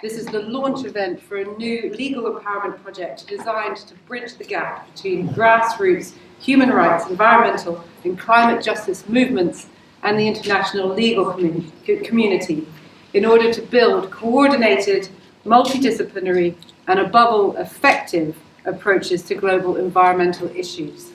This is the launch event for a new legal empowerment project designed to bridge the gap between grassroots, human rights, environmental and climate justice movements and the international legal community in order to build coordinated, multidisciplinary and above all effective approaches to global environmental issues.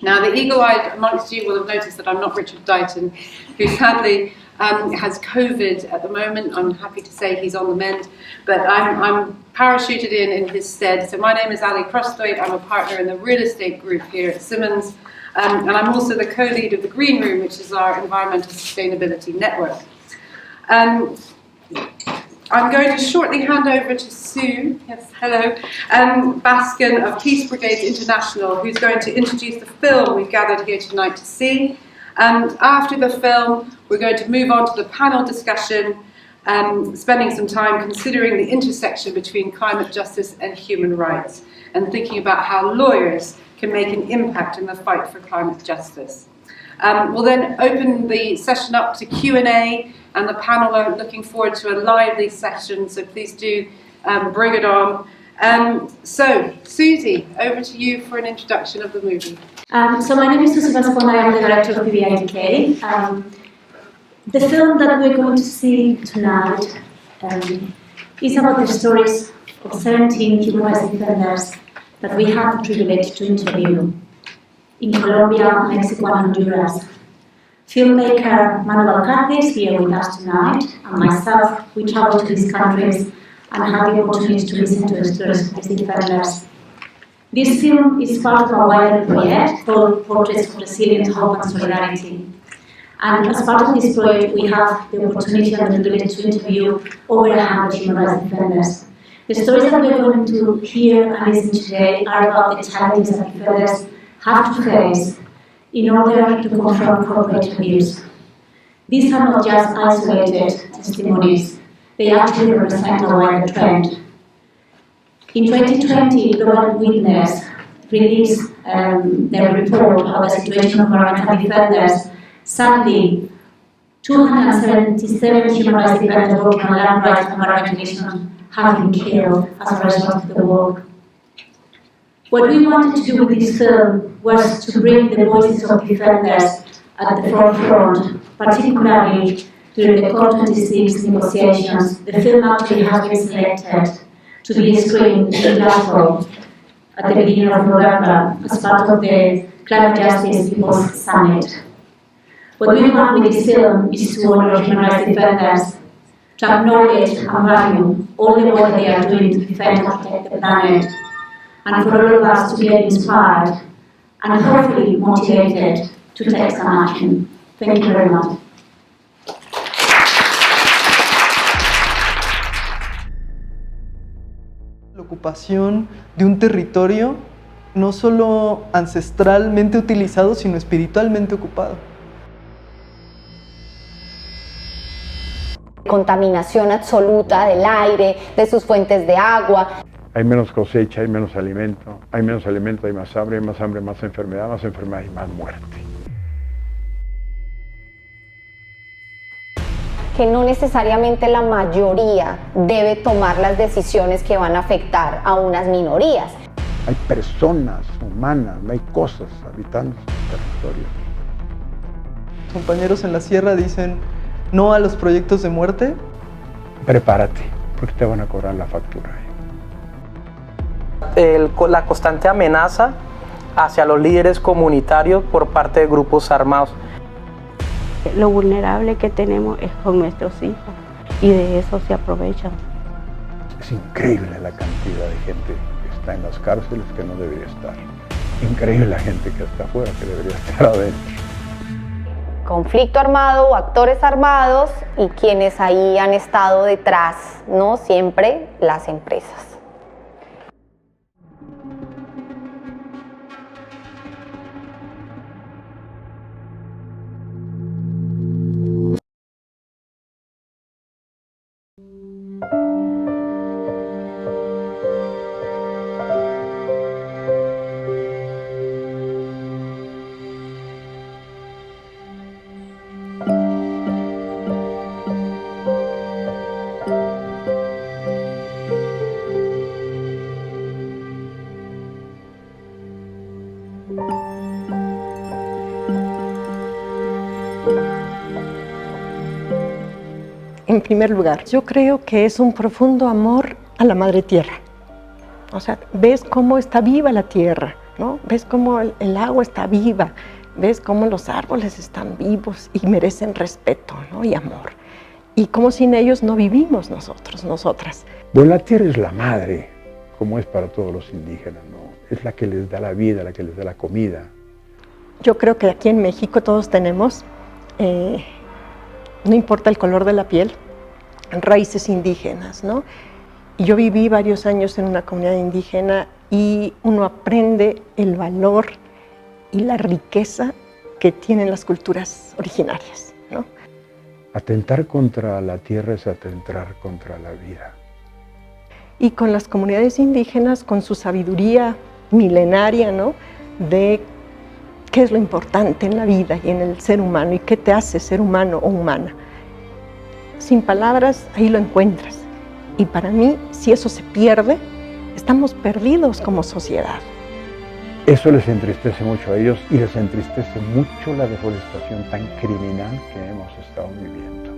Now, the eagle-eyed amongst you will have noticed that I'm not Richard Dighton, who sadly has COVID at the moment. I'm happy to say he's on the mend, but I'm parachuted in his stead. So my name is Ali Crosthwaite. I'm a partner in the real estate group here at Simmons, and I'm also the co-lead of the Green Room, which is our environmental sustainability network. I'm going to shortly hand over to Sue, yes, hello, Baskin of Peace Brigades International, who's going to introduce the film we've gathered here tonight to see. And after the film, we're going to move on to the panel discussion, spending some time considering the intersection between climate justice and human rights, and thinking about how lawyers can make an impact in the fight for climate justice. We'll then open the session up to Q&A, and the panel are looking forward to a lively session, so please do bring it on. So, Susie, over to you for an introduction of the movie. So my name is Susie Vascon, I am the director of PBIDK. The film that we're going to see tonight is about the stories of 17 human rights defenders that we had the privilege to interview in Colombia, Mexico and Honduras. Filmmaker Manuel Carter is here with us tonight, and myself, we traveled to these countries and had the opportunity to listen to the stories of these defenders. This film is part of a wider project called Portraits of Resilience, Hope and Solidarity. And as part of this project, we have the opportunity and the privilege to interview over 100 human rights defenders. The stories that we're going to hear and listen to today are about the challenges that defenders have to face in order to confront corporate abuse. These are not just isolated testimonies, they actually represent a wider trend. In 2020, Global Witness released their report on the situation of environmental defenders. Sadly, 277 human rights defenders working on land rights and environmental issues have been killed as a result of the work. What we wanted to do with this film was to bring the voices of defenders at the forefront, particularly during the COP26 negotiations. The film actually has been selected to be screened in Glasgow at the beginning of November as part of the Climate Justice People's Summit. What we want with this film is to honor human rights defenders, to acknowledge and value all the work they are doing to defend and protect the planet, and for all of us to get inspired and hopefully motivated to take some action. Thank you very much. La ocupación de un territorio no solo ancestralmente utilizado, sino espiritualmente ocupado. Contaminación absoluta del aire, de sus fuentes de agua. Hay menos cosecha, hay menos alimento, hay más hambre, más enfermedad y más muerte. Que no necesariamente la mayoría debe tomar las decisiones que van a afectar a unas minorías. Hay personas humanas, no hay cosas habitando su territorio. Compañeros en la sierra dicen no a los proyectos de muerte. Prepárate, porque te van a cobrar la factura. La constante amenaza hacia los líderes comunitarios por parte de grupos armados. Lo vulnerable que tenemos es con nuestros hijos y de eso se aprovechan. Es increíble la cantidad de gente que está en las cárceles que no debería estar. Increíble la gente que está afuera que debería estar adentro. Conflicto armado, actores armados y quienes ahí han estado detrás, no siempre las empresas. en primer lugar. Yo creo que es un profundo amor a la madre tierra. O sea, ves cómo está viva la tierra, ¿no? Ves cómo el agua está viva, ves cómo los árboles están vivos y merecen respeto, ¿no? Y amor. Y cómo sin ellos no vivimos nosotros, nosotras. Bueno, la tierra es la madre, como es para todos los indígenas, ¿no? Es la que les da la vida, la que les da la comida. Yo creo que aquí en México todos tenemos, no importa el color de la piel, raíces indígenas, ¿no? Y yo viví varios años en una comunidad indígena y uno aprende el valor y la riqueza que tienen las culturas originarias, ¿no? Atentar contra la tierra es atentar contra la vida. Y con las comunidades indígenas, con su sabiduría milenaria, ¿no? De qué es lo importante en la vida y en el ser humano y qué te hace ser humano o humana. Sin palabras, ahí lo encuentras. Y para mí, si eso se pierde, estamos perdidos como sociedad. Eso les entristece mucho a ellos y les entristece mucho la deforestación tan criminal que hemos estado viviendo.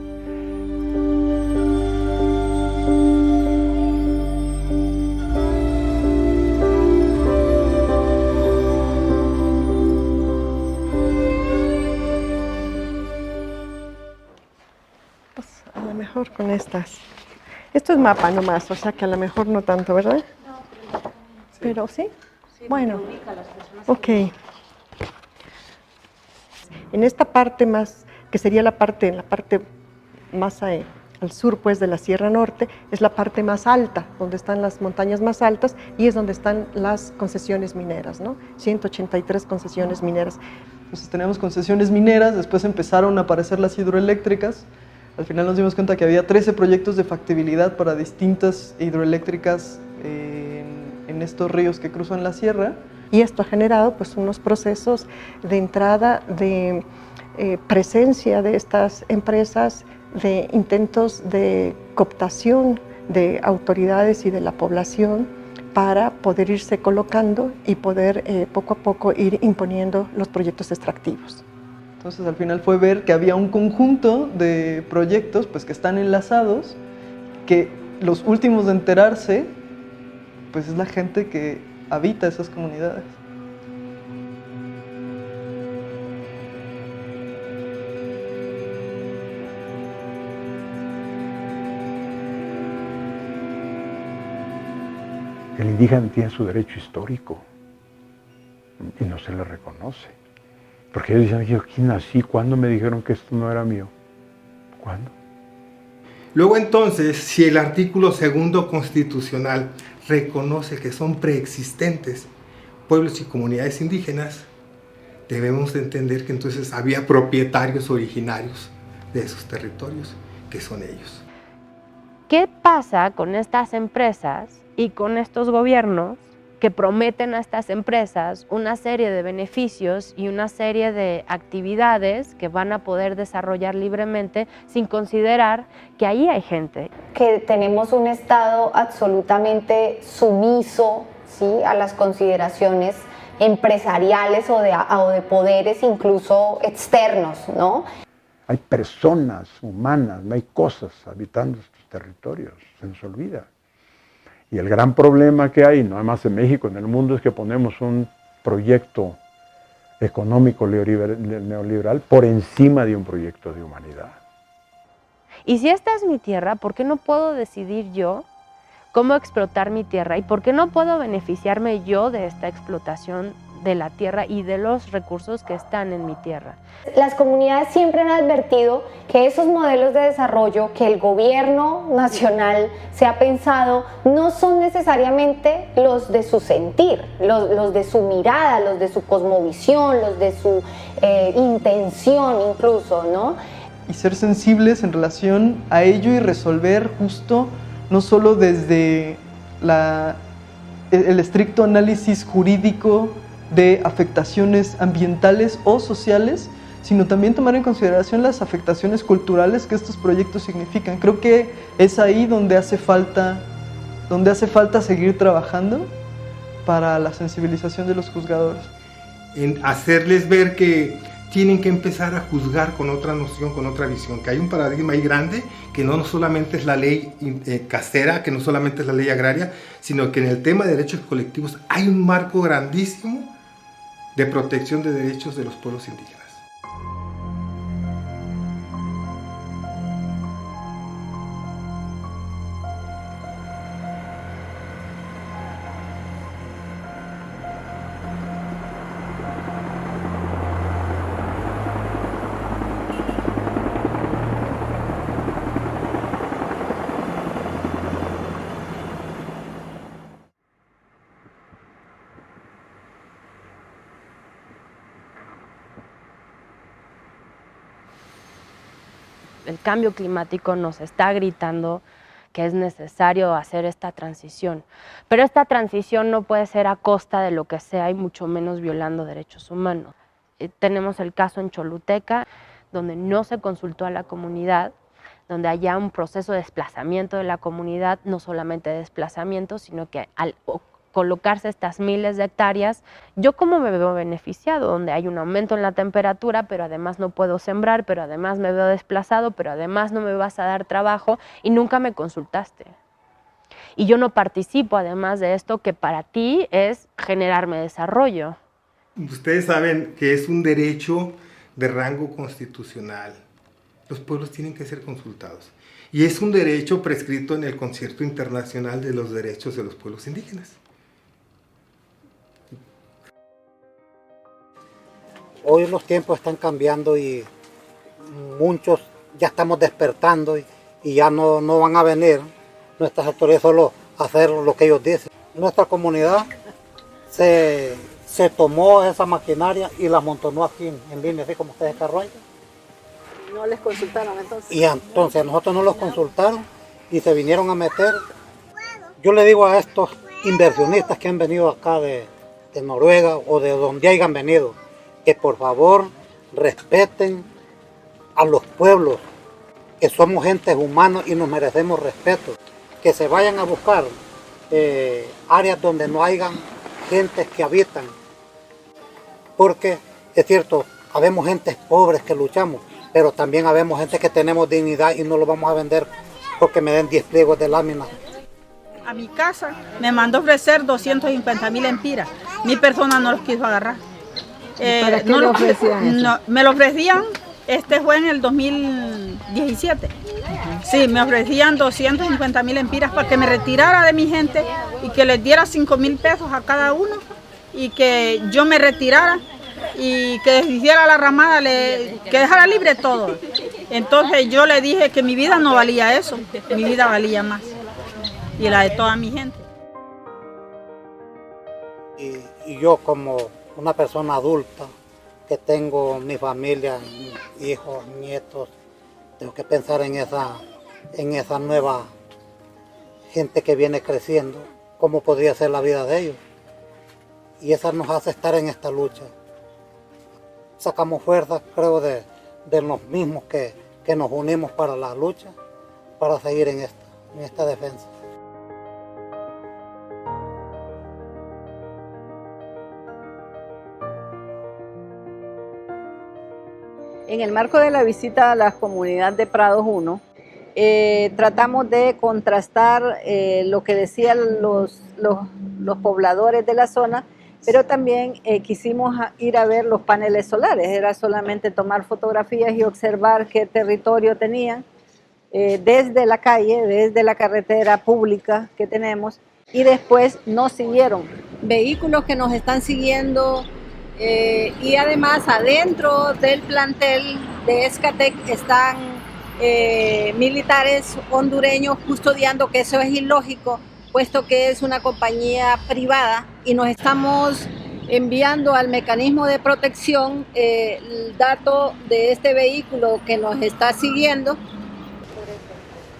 Pues a lo mejor con estas. Esto es mapa nomás, o sea que a lo mejor no tanto, ¿verdad? No, pero sí. Bueno, ok. En esta parte más, que sería la parte más al sur pues de la Sierra Norte, es la parte más alta, donde están las montañas más altas y es donde están las concesiones mineras, ¿no? 183 concesiones mineras. Entonces teníamos concesiones mineras, después empezaron a aparecer las hidroeléctricas. Al final nos dimos cuenta que había 13 proyectos de factibilidad para distintas hidroeléctricas en estos ríos que cruzan la sierra. Y esto ha generado pues unos procesos de entrada, de presencia de estas empresas, de intentos de cooptación de autoridades y de la población para poder irse colocando y poder poco a poco ir imponiendo los proyectos extractivos. Entonces al final fue ver que había un conjunto de proyectos pues, que están enlazados, que los últimos de enterarse pues es la gente que habita esas comunidades. El indígena tiene su derecho histórico y no se le reconoce. Porque ellos dicen, yo aquí nací, ¿cuándo me dijeron que esto no era mío? ¿Cuándo? Luego entonces, si el artículo 2 constitucional reconoce que son preexistentes pueblos y comunidades indígenas, debemos de entender que entonces había propietarios originarios de esos territorios, que son ellos. ¿Qué pasa con estas empresas y con estos gobiernos que prometen a estas empresas una serie de beneficios y una serie de actividades que van a poder desarrollar libremente sin considerar que ahí hay gente? Que tenemos un Estado absolutamente sumiso, ¿sí?, a las consideraciones empresariales o de poderes incluso externos, ¿no? Hay personas humanas, no hay cosas habitando estos territorios, se nos olvida. Y el gran problema que hay, no más en México, en el mundo, es que ponemos un proyecto económico neoliberal por encima de un proyecto de humanidad. Y si esta es mi tierra, ¿por qué no puedo decidir yo cómo explotar mi tierra? ¿Y por qué no puedo beneficiarme yo de esta explotación de la tierra y de los recursos que están en mi tierra? Las comunidades siempre han advertido que esos modelos de desarrollo que el gobierno nacional se ha pensado no son necesariamente los de su sentir, los de su mirada, los de su cosmovisión, los de su intención incluso, ¿no? Y ser sensibles en relación a ello y resolver justo no solo desde el estricto análisis jurídico de afectaciones ambientales o sociales, sino también tomar en consideración las afectaciones culturales que estos proyectos significan. Creo que es ahí donde hace falta seguir trabajando para la sensibilización de los juzgadores. En hacerles ver que tienen que empezar a juzgar con otra noción, con otra visión, que hay un paradigma ahí grande, que no solamente es la ley casera, que no solamente es la ley agraria, sino que en el tema de derechos colectivos hay un marco grandísimo de protección de derechos de los pueblos indígenas. El cambio climático nos está gritando que es necesario hacer esta transición. Pero esta transición no puede ser a costa de lo que sea y mucho menos violando derechos humanos. Tenemos el caso en Choluteca, donde no se consultó a la comunidad, donde haya un proceso de desplazamiento de la comunidad, no solamente de desplazamiento, sino que al colocarse estas miles de hectáreas, ¿yo cómo me veo beneficiado? Donde hay un aumento en la temperatura, pero además no puedo sembrar, pero además me veo desplazado, pero además no me vas a dar trabajo y nunca me consultaste. Y yo no participo además de esto que para ti es generarme desarrollo. Ustedes saben que es un derecho de rango constitucional. Los pueblos tienen que ser consultados. Y es un derecho prescrito en el Concierto Internacional de los Derechos de los Pueblos Indígenas. Hoy los tiempos están cambiando y muchos ya estamos despertando y ya no van a venir nuestras autoridades solo a hacer lo que ellos dicen. Nuestra comunidad se tomó esa maquinaria y la amontonó aquí en línea, así como ustedes carruajes. ¿No les consultaron entonces? Y entonces a nosotros no los consultaron y se vinieron a meter. Yo le digo a estos inversionistas que han venido acá de Noruega o de donde hayan venido, que por favor respeten a los pueblos, que somos gentes humanos y nos merecemos respeto, que se vayan a buscar áreas donde no hayan gentes que habitan, porque es cierto, habemos gentes pobres que luchamos, pero también habemos gente que tenemos dignidad y no lo vamos a vender porque me den 10 pliegos de lámina. A mi casa me mandó ofrecer 250.000 empiras, mi persona no los quiso agarrar. ¿Para qué le ofrecían eso? No, me lo ofrecían, fue en el 2017. Sí, me ofrecían 250.000 empiras para que me retirara de mi gente y que les diera 5.000 pesos a cada uno y que yo me retirara y que deshiciera la ramada, que dejara libre todo. Entonces yo le dije que mi vida no valía eso, mi vida valía más y la de toda mi gente. Y yo como una persona adulta, que tengo mi familia, hijos, nietos, tengo que pensar en esa nueva gente que viene creciendo, cómo podría ser la vida de ellos. Y esa nos hace estar en esta lucha. Sacamos fuerzas, creo, de los mismos que nos unimos para la lucha, para seguir en esta defensa. En el marco de la visita a la comunidad de Prados 1, tratamos de contrastar lo que decían los pobladores de la zona, pero también quisimos ir a ver los paneles solares. Era solamente tomar fotografías y observar qué territorio tenían desde la calle, desde la carretera pública que tenemos, y después nos siguieron vehículos que nos están siguiendo. Y además adentro del plantel de Escatec están militares hondureños custodiando, que eso es ilógico, puesto que es una compañía privada, y nos estamos enviando al mecanismo de protección el dato de este vehículo que nos está siguiendo.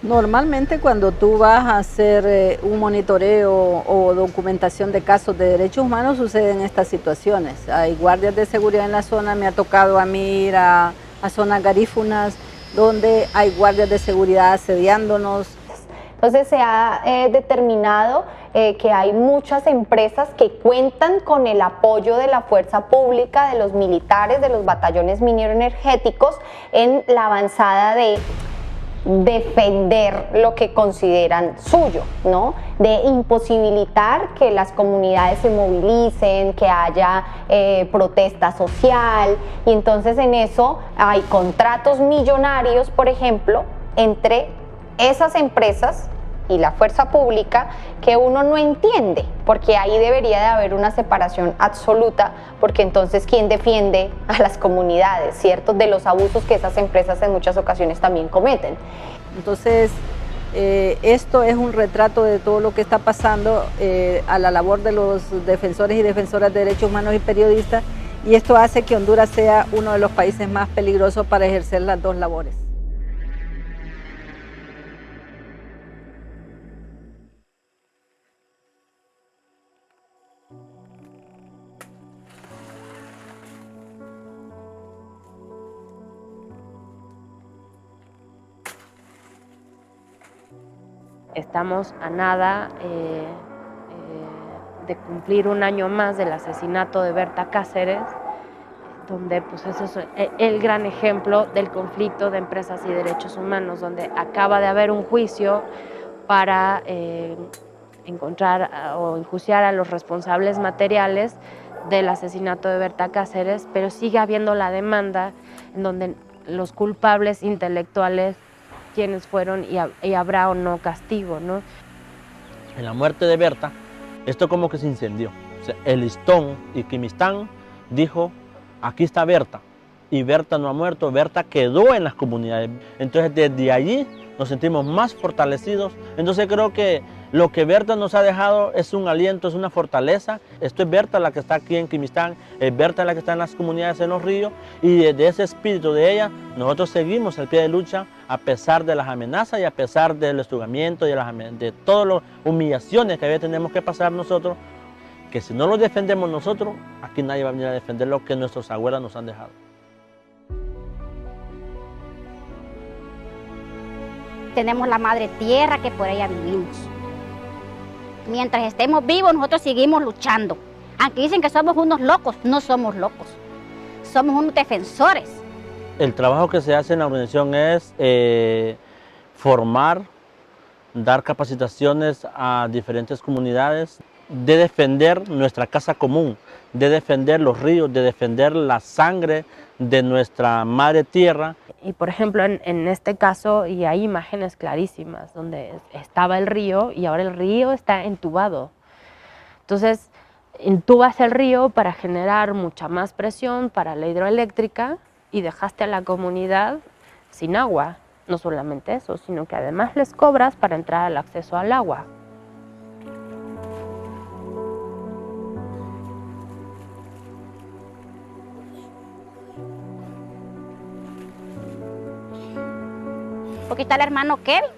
Normalmente cuando tú vas a hacer un monitoreo o documentación de casos de derechos humanos suceden estas situaciones. Hay guardias de seguridad en la zona, me ha tocado a mí ir a zonas garífunas donde hay guardias de seguridad asediándonos. Entonces se ha determinado que hay muchas empresas que cuentan con el apoyo de la fuerza pública, de los militares, de los batallones minero-energéticos en la avanzada de defender lo que consideran suyo, ¿no? De imposibilitar que las comunidades se movilicen, que haya protesta social, y entonces en eso hay contratos millonarios, por ejemplo, entre esas empresas y la fuerza pública que uno no entiende, porque ahí debería de haber una separación absoluta, porque entonces ¿quién defiende a las comunidades, cierto? De los abusos que esas empresas en muchas ocasiones también cometen. Entonces, esto es un retrato de todo lo que está pasando a la labor de los defensores y defensoras de derechos humanos y periodistas, y esto hace que Honduras sea uno de los países más peligrosos para ejercer las dos labores. Estamos a nada de cumplir un año más del asesinato de Berta Cáceres, donde pues eso es el gran ejemplo del conflicto de empresas y derechos humanos, donde acaba de haber un juicio para encontrar o enjuiciar a los responsables materiales del asesinato de Berta Cáceres, pero sigue habiendo la demanda en donde los culpables intelectuales, quiénes fueron y habrá o no castigo, ¿no? En la muerte de Berta, esto como que se incendió. O sea, el listón y Quimistán dijo, aquí está Berta, y Berta no ha muerto, Berta quedó en las comunidades. Entonces desde allí nos sentimos más fortalecidos. Entonces creo que lo que Berta nos ha dejado es un aliento, es una fortaleza. Esto es Berta la que está aquí en Quimistán, es Berta la que está en las comunidades en los ríos, y desde ese espíritu de ella nosotros seguimos al pie de lucha a pesar de las amenazas y a pesar del hostigamiento y de todas las humillaciones que a veces tenemos que pasar nosotros, que si no lo defendemos nosotros, aquí nadie va a venir a defender lo que nuestros abuelos nos han dejado. Tenemos la madre tierra que por ella vivimos. Mientras estemos vivos, nosotros seguimos luchando. Aunque dicen que somos unos locos, no somos locos. Somos unos defensores. El trabajo que se hace en la organización es formar, dar capacitaciones a diferentes comunidades, de defender nuestra casa común, de defender los ríos, de defender la sangre de nuestra madre tierra. Y por ejemplo, en este caso, y hay imágenes clarísimas donde estaba el río y ahora el río está entubado. Entonces, entubas el río para generar mucha más presión para la hidroeléctrica y dejaste a la comunidad sin agua. No solamente eso, sino que además les cobras para entrar al acceso al agua. Porque está el hermano Kevin.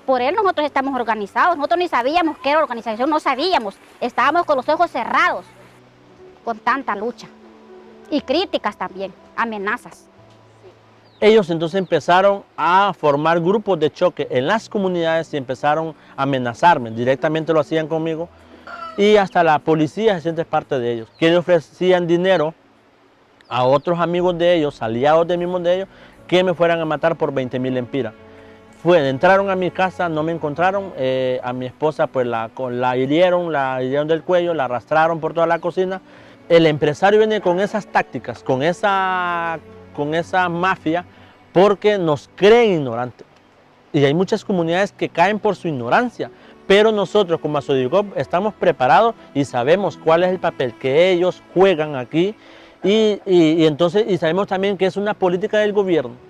Por él nosotros estamos organizados. Nosotros ni sabíamos qué era organización, no sabíamos. Estábamos con los ojos cerrados con tanta lucha. Y críticas también, amenazas. Ellos entonces empezaron a formar grupos de choque en las comunidades y empezaron a amenazarme. Directamente lo hacían conmigo. Y hasta la policía se siente parte de ellos. Que ofrecían dinero a otros amigos de ellos, aliados de mismos de ellos, que me fueran a matar por 20,000 lempiras. Entraron a mi casa, no me encontraron, a mi esposa pues la hirieron del cuello, la arrastraron por toda la cocina. El empresario viene con esas tácticas, con esa mafia, porque nos creen ignorantes. Y hay muchas comunidades que caen por su ignorancia, pero nosotros como Asodicop estamos preparados y sabemos cuál es el papel que ellos juegan aquí. Y sabemos también que es una política del gobierno.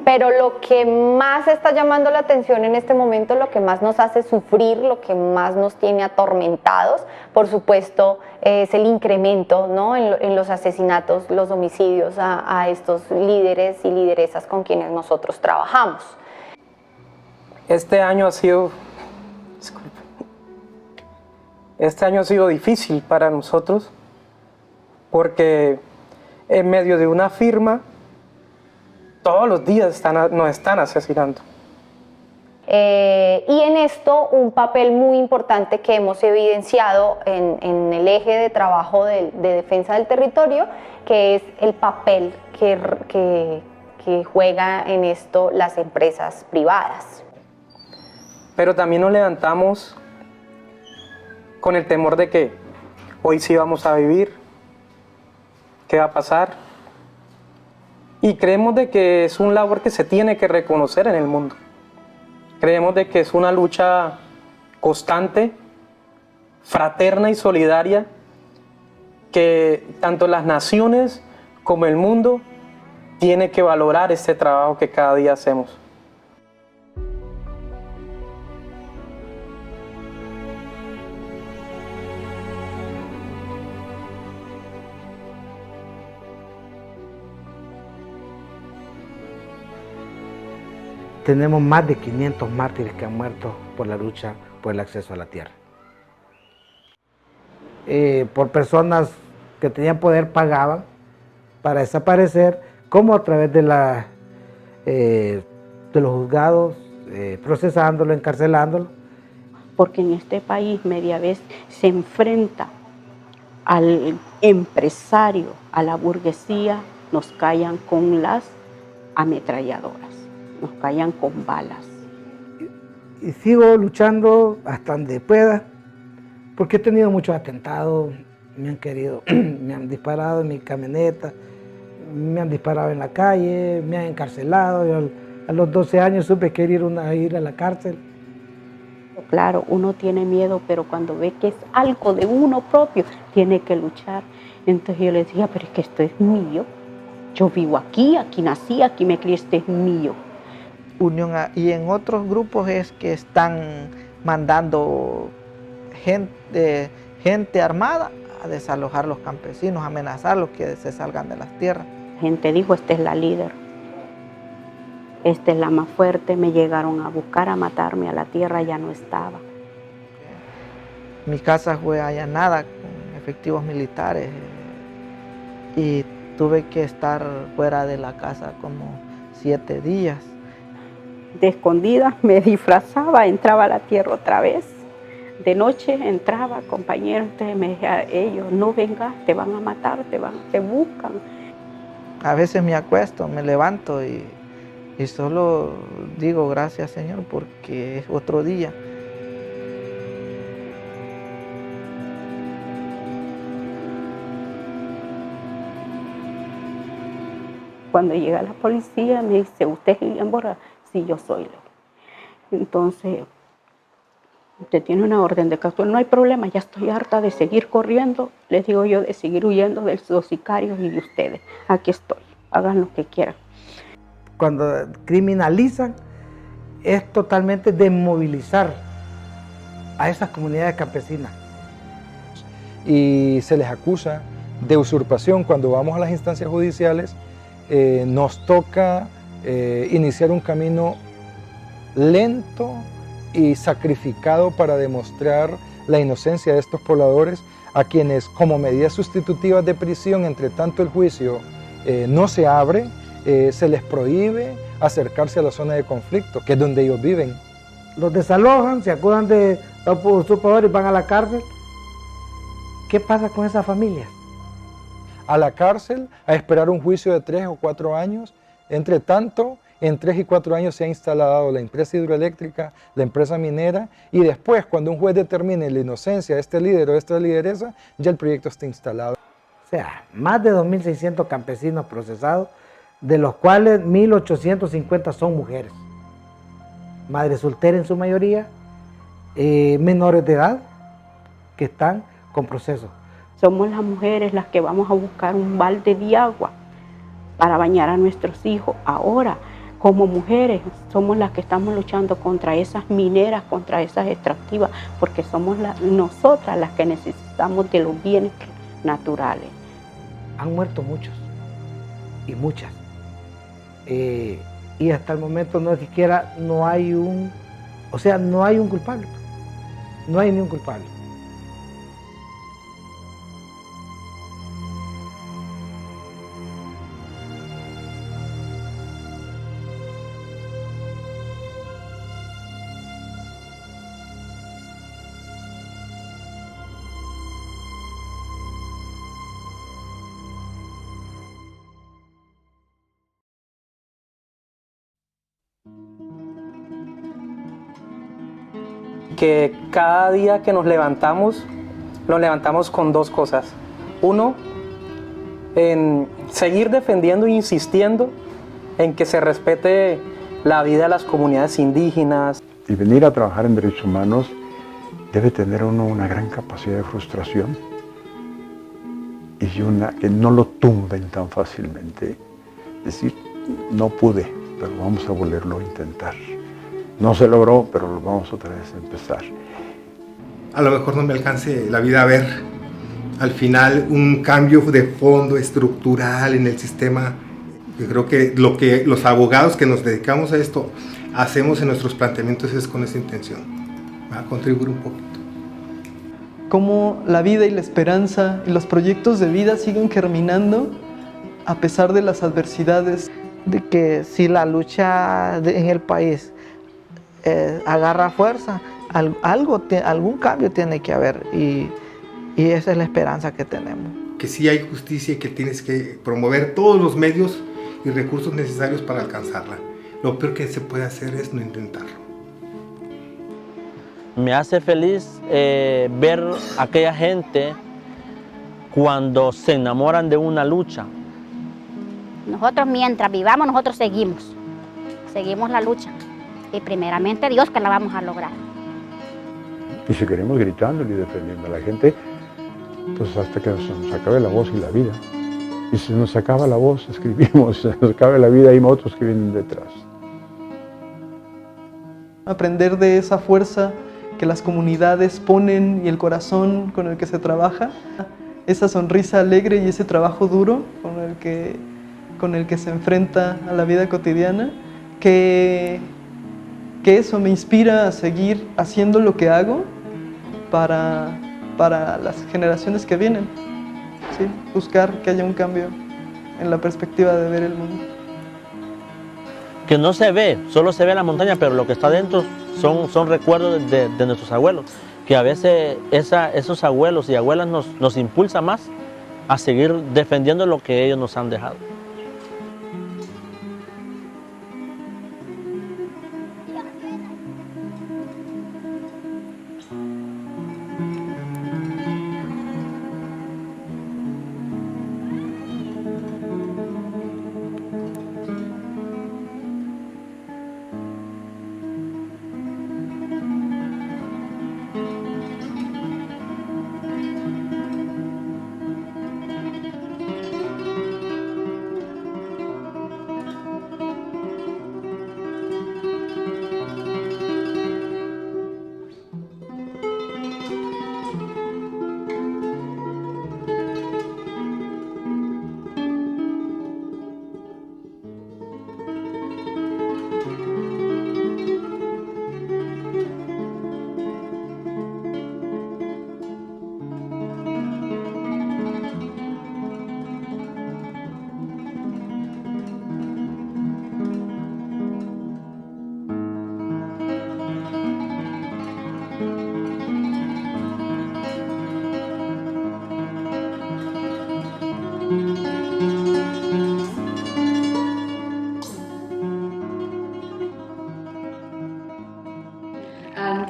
Pero lo que más está llamando la atención en este momento, lo que más nos hace sufrir, lo que más nos tiene atormentados, por supuesto, es el incremento, ¿no?, en los asesinatos, los homicidios a estos líderes y lideresas con quienes nosotros trabajamos. Este año ha sido difícil para nosotros, porque en medio de una firma, todos los días nos están asesinando. Y en esto un papel muy importante que hemos evidenciado en el eje de trabajo de defensa del territorio, que es el papel que juega en esto las empresas privadas. Pero también nos levantamos con el temor de que hoy sí vamos a vivir, qué va a pasar. Y creemos de que es un labor que se tiene que reconocer en el mundo. Creemos de que es una lucha constante, fraterna y solidaria, que tanto las naciones como el mundo tiene que valorar este trabajo que cada día hacemos. Tenemos más de 500 mártires que han muerto por la lucha por el acceso a la tierra. Por personas que tenían poder pagaban para desaparecer, como a través de los juzgados, procesándolo, encarcelándolo. Porque en este país media vez se enfrenta al empresario, a la burguesía, nos callan con las ametralladoras. Nos callan con balas. Y sigo luchando hasta donde pueda, porque he tenido muchos atentados, me han disparado en mi camioneta, me han disparado en la calle, me han encarcelado. Yo a los 12 años supe que ir a la cárcel. Claro, uno tiene miedo, pero cuando ve que es algo de uno propio, tiene que luchar. Entonces yo les decía, pero es que esto es mío. Yo vivo aquí, aquí nací, aquí me crié, esto es mío. Y en otros grupos es que están mandando gente armada a desalojar los campesinos, a amenazarlos que se salgan de las tierras. La gente dijo, esta es la líder, esta es la más fuerte, me llegaron a buscar a matarme, a la tierra ya no estaba. Mi casa fue allanada con efectivos militares y tuve que estar fuera de la casa como 7 días. De escondidas me disfrazaba, entraba a la tierra otra vez. De noche entraba, compañeros, entonces me decía ellos, no vengas, te van a matar, te buscan. A veces me acuesto, me levanto y solo digo gracias Señor porque es otro día. Cuando llega la policía me dice, ¿usted es Lilian Borja? Sí, yo soy. Entonces, usted tiene una orden de captura, no hay problema, ya estoy harta de seguir corriendo, les digo yo, de seguir huyendo de los sicarios y de ustedes. Aquí estoy, hagan lo que quieran. Cuando criminalizan, es totalmente desmovilizar a esas comunidades campesinas. Y se les acusa de usurpación. Cuando vamos a las instancias judiciales, nos toca iniciar un camino lento y sacrificado para demostrar la inocencia de estos pobladores, a quienes como medidas sustitutivas de prisión, entre tanto el juicio no se abre, se les prohíbe acercarse a la zona de conflicto, que es donde ellos viven. Los desalojan, se acusan de usurpadores y van a la cárcel. ¿Qué pasa con esas familias? A la cárcel, a esperar un juicio de 3 o 4 años. Entre tanto, en 3 y 4 años se ha instalado la empresa hidroeléctrica, la empresa minera, y después, cuando un juez determine la inocencia de este líder o de esta lideresa, ya el proyecto está instalado. O sea, más de 2.600 campesinos procesados, de los cuales 1.850 son mujeres. Madres solteras en su mayoría, menores de edad, que están con procesos. Somos las mujeres las que vamos a buscar un balde de agua para bañar a nuestros hijos. Ahora, como mujeres, somos las que estamos luchando contra esas mineras, contra esas extractivas, porque somos nosotras las que necesitamos de los bienes naturales. Han muerto muchos y muchas. Y hasta el momento no hay un culpable. No hay ni un culpable. que cada día que nos levantamos con dos cosas. Uno, en seguir defendiendo e insistiendo en que se respete la vida de las comunidades indígenas. Y venir a trabajar en derechos humanos debe tener uno una gran capacidad de frustración y que no lo tumben tan fácilmente. Es decir, no pude, pero vamos a volverlo a intentar. No se logró, pero lo vamos otra vez a empezar. A lo mejor no me alcance la vida a ver al final un cambio de fondo estructural en el sistema. Yo creo que lo que los abogados que nos dedicamos a esto hacemos en nuestros planteamientos es con esa intención, va a contribuir un poquito. Cómo la vida y la esperanza y los proyectos de vida siguen germinando a pesar de las adversidades. De que si la lucha en el país agarra fuerza, algún cambio tiene que haber y esa es la esperanza que tenemos. Que sí hay justicia y que tienes que promover todos los medios y recursos necesarios para alcanzarla. Lo peor que se puede hacer es no intentarlo. Me hace feliz ver a aquella gente cuando se enamoran de una lucha. Nosotros mientras vivamos, nosotros seguimos la lucha y primeramente Dios que la vamos a lograr. Y seguiremos gritando y defendiendo a la gente pues hasta que se nos acabe la voz y la vida. Y si nos acaba la voz, escribimos, si se nos acaba la vida, hay otros que vienen detrás. Aprender de esa fuerza que las comunidades ponen y el corazón con el que se trabaja, esa sonrisa alegre y ese trabajo duro con el que se enfrenta a la vida cotidiana, que eso me inspira a seguir haciendo lo que hago para las generaciones que vienen. ¿Sí? Buscar que haya un cambio en la perspectiva de ver el mundo. Que no se ve, solo se ve la montaña, pero lo que está dentro son recuerdos de nuestros abuelos, que a veces esos abuelos y abuelas nos impulsan más a seguir defendiendo lo que ellos nos han dejado.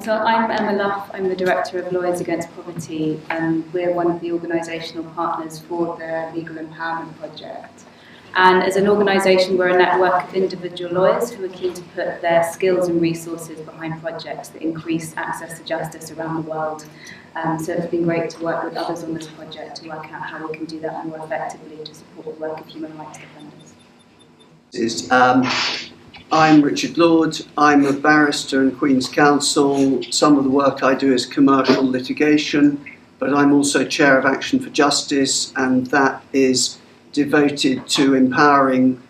So I'm Emma Luff, I'm the Director of Lawyers Against Poverty, and we're one of the organisational partners for the Legal Empowerment Project. And as an organisation, we're a network of individual lawyers who are keen to put their skills and resources behind projects that increase access to justice around the world. So it's been great to work with others on this project to work out how we can do that more effectively to support the work of human rights defenders. I'm Richard Lord, I'm a barrister in Queen's Counsel. Some of the work I do is commercial litigation, but I'm also Chair of Action for Justice, and that is devoted to empowering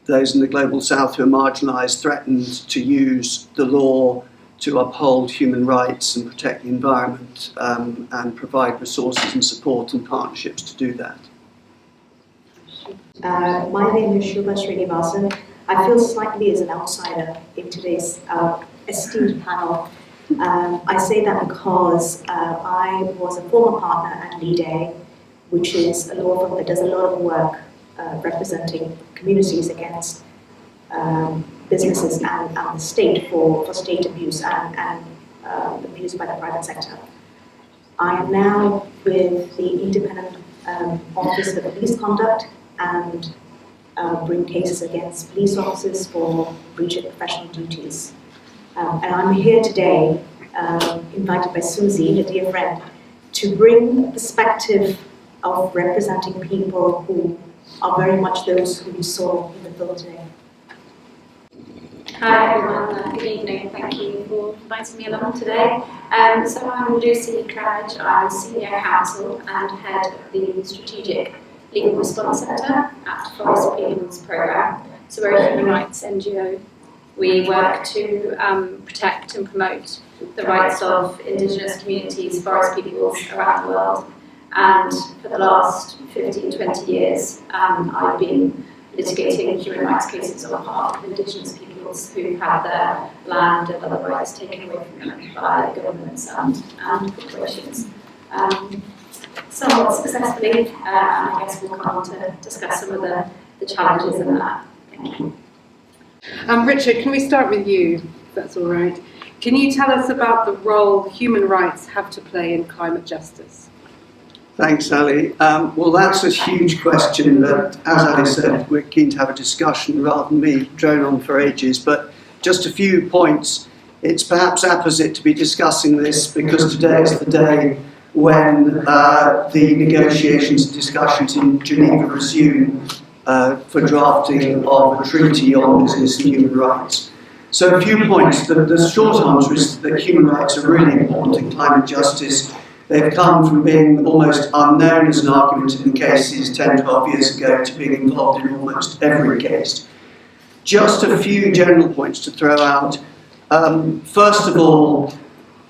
those in the Global South who are marginalised, threatened to use the law to uphold human rights and protect the environment, and provide resources and support and partnerships to do that. My name is Shubha Srinivasan. I feel slightly as an outsider in today's esteemed panel. I say that because I was a former partner at LEAD, which is a law firm that does a lot of work representing communities against businesses and the state for state abuse and abuse by the private sector. I am now with the Independent Office for Police Conduct and bring cases against police officers for breach of professional duties. And I'm here today, invited by Susie, a dear friend, to bring the perspective of representing people who are very much those who you saw in the film today. Hi everyone, good evening. Thank you for inviting me along today. So I'm Lucy Claridge, I'm Senior Counsel and Head of the Strategic Legal Response Centre at Forest People's Programme. So we're a human rights NGO. We work to protect and promote the rights of Indigenous communities, forest peoples around the world. And for the last 15-20 years, I've been litigating human rights cases on behalf of Indigenous peoples who've had their land and other rights taken away from them by governments and corporations. Somewhat successfully, and I guess we'll come on to discuss some of the challenges in that. Thank you. Richard, can we start with you, if that's all right? Can you tell us about the role human rights have to play in climate justice? Thanks, Ali. Well, that's a huge question that, as Ali said, we're keen to have a discussion rather than me drone on for ages. But just a few points. It's perhaps apposite to be discussing this because today is the day when the negotiations and discussions in Geneva resume for drafting of a treaty on business and human rights. So a few points. The short answer is that human rights are really important in climate justice. They've come from being almost unknown as an argument in the cases 10, 12 years ago to being involved in almost every case. Just a few general points to throw out. First of all,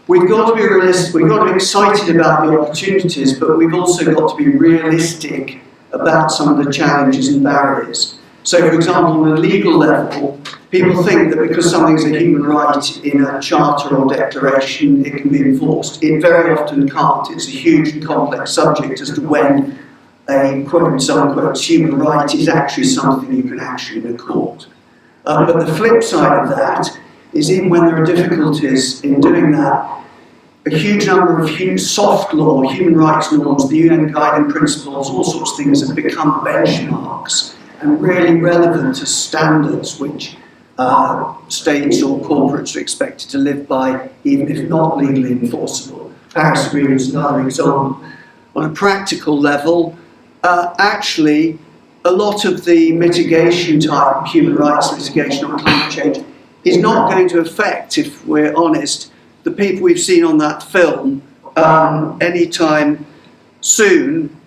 we've got to be realistic, we've got to be excited about the opportunities, but we've also got to be realistic about some of the challenges and barriers. So, for example, on a legal level, people think that because something's a human right in a charter or declaration, it can be enforced. It very often can't. It's a huge and complex subject as to when a quote-unquote human right is actually something you can actually in a court. But the flip side of that is even when there are difficulties in doing that, a huge number of soft law, human rights norms, the UN guiding principles, all sorts of things have become benchmarks and really relevant as standards which states or corporates are expected to live by, even if not legally enforceable. Paris Agreement is another example. On a practical level, actually, a lot of the mitigation type human rights litigation on climate change is not going to affect, if we're honest, the people we've seen on that film anytime soon,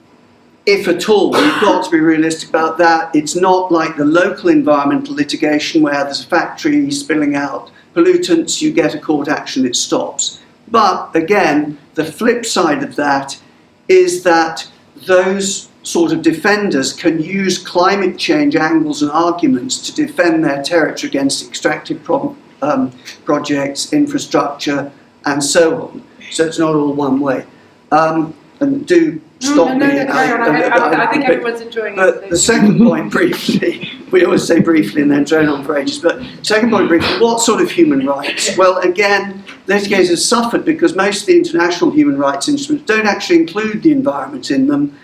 if at all. We've got to be realistic about that. It's not like the local environmental litigation where there's a factory spilling out pollutants, you get a court action, it stops. But again, the flip side of that is that those sort of defenders can use climate change angles and arguments to defend their territory against extractive projects, infrastructure, and so on. So it's not all one way. And do stop me. I think everyone's enjoying it. The second point, briefly, we always say briefly and then drone on for ages, but second point, briefly, what sort of human rights? Well, again, litigators have suffered because most of the international human rights instruments don't actually include the environment in them.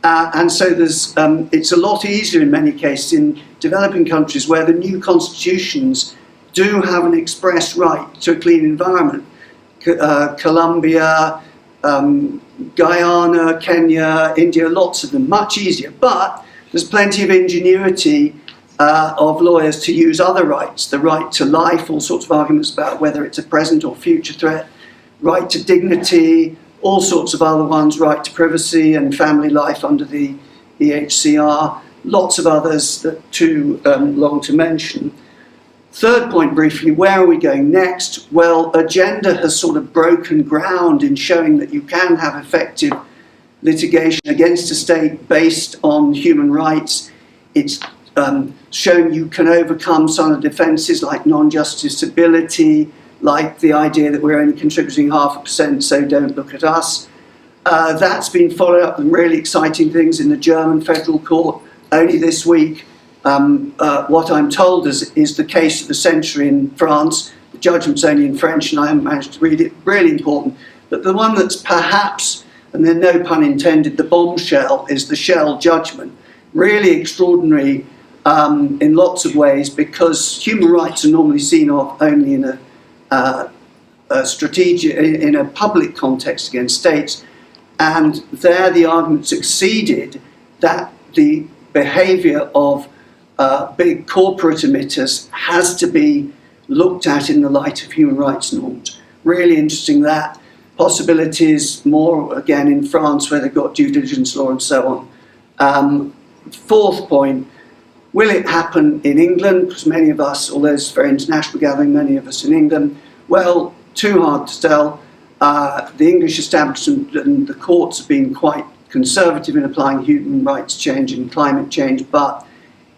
And so it's a lot easier in many cases in developing countries where the new constitutions do have an express right to a clean environment. Colombia, Guyana, Kenya, India, lots of them, much easier. But there's plenty of ingenuity of lawyers to use other rights, the right to life, all sorts of arguments about whether it's a present or future threat, right to dignity, all sorts of other ones, right to privacy and family life under the EHCR, lots of others that too long to mention. Third point briefly, where are we going next? Well, agenda has sort of broken ground in showing that you can have effective litigation against a state based on human rights. It's shown you can overcome some of the defences like non-justiciability, like the idea that we're only contributing 0.5%, so don't look at us. That's been followed up with really exciting things in the German federal court. Only this week, what I'm told is the case of the century in France. The judgment's only in French and I haven't managed to read it, really important. But the one that's perhaps, and there's no pun intended, the bombshell is the Shell judgment. Really extraordinary in lots of ways, because human rights are normally seen of only in a strategic, in a public context against states. And there the argument succeeded that the behaviour of big corporate emitters has to be looked at in the light of human rights norms. Really interesting that. Possibilities more, again, in France where they've got due diligence law and so on. Fourth point, will it happen in England? Because many of us, although it's a very international gathering, many of us in England, well, too hard to tell. The English establishment and the courts have been quite conservative in applying human rights change and climate change, but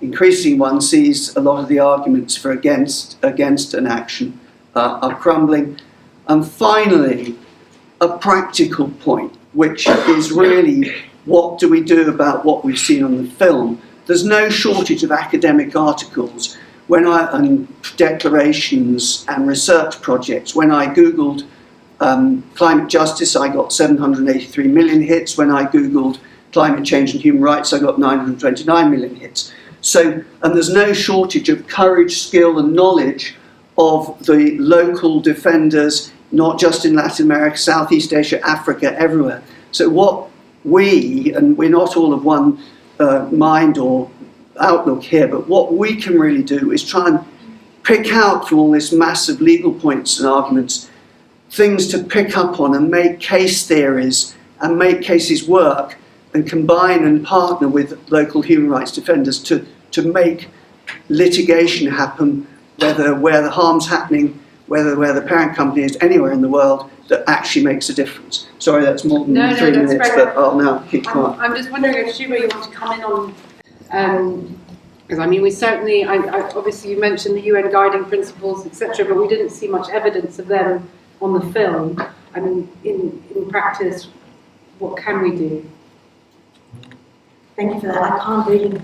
increasingly one sees a lot of the arguments for against an action are crumbling. And finally, a practical point, which is really what do we do about what we've seen on the film. There's no shortage of academic articles and declarations and research projects. When I Googled climate justice, I got 783 million hits. When I Googled climate change and human rights, I got 929 million hits. So, and there's no shortage of courage, skill and knowledge of the local defenders, not just in Latin America, Southeast Asia, Africa, everywhere. So what and we're not all of one mind or outlook here, but what we can really do is try and pick out from all this massive legal points and arguments things to pick up on and make case theories and make cases work and combine and partner with local human rights defenders to make litigation happen, whether where the harm's happening, whether where the parent company is, anywhere in the world, that actually makes a difference. Sorry, that's more than 3 minutes, but I'll now keep quiet. I'm just wondering if Shuba, you want to come in on, because I mean, we certainly, obviously you mentioned the UN guiding principles, etc., but we didn't see much evidence of them on the film. I mean, in practice, what can we do? Thank you for that. I can't really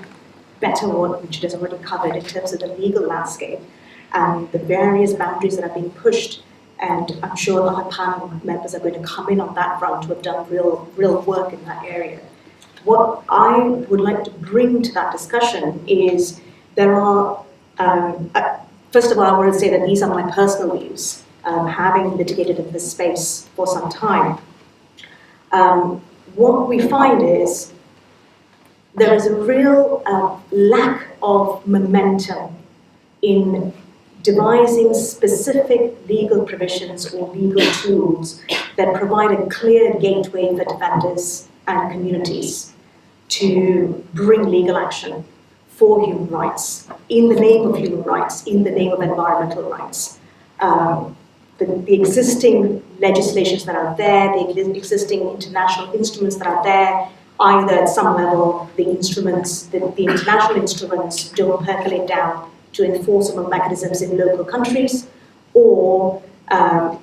better what Richard has already covered in terms of the legal landscape and the various boundaries that are being pushed. And I'm sure the other panel members are going to come in on that front who have done real work in that area. What I would like to bring to that discussion is there are, first of all, I want to say that these are my personal views, having litigated in this space for some time. What we find is there is a real lack of momentum in devising specific legal provisions or legal tools that provide a clear gateway for defenders and communities to bring legal action for human rights, in the name of human rights, in the name of environmental rights. The existing legislations that are there, the existing international instruments that are there, either at some level the international instruments don't percolate down to enforceable mechanisms in local countries, or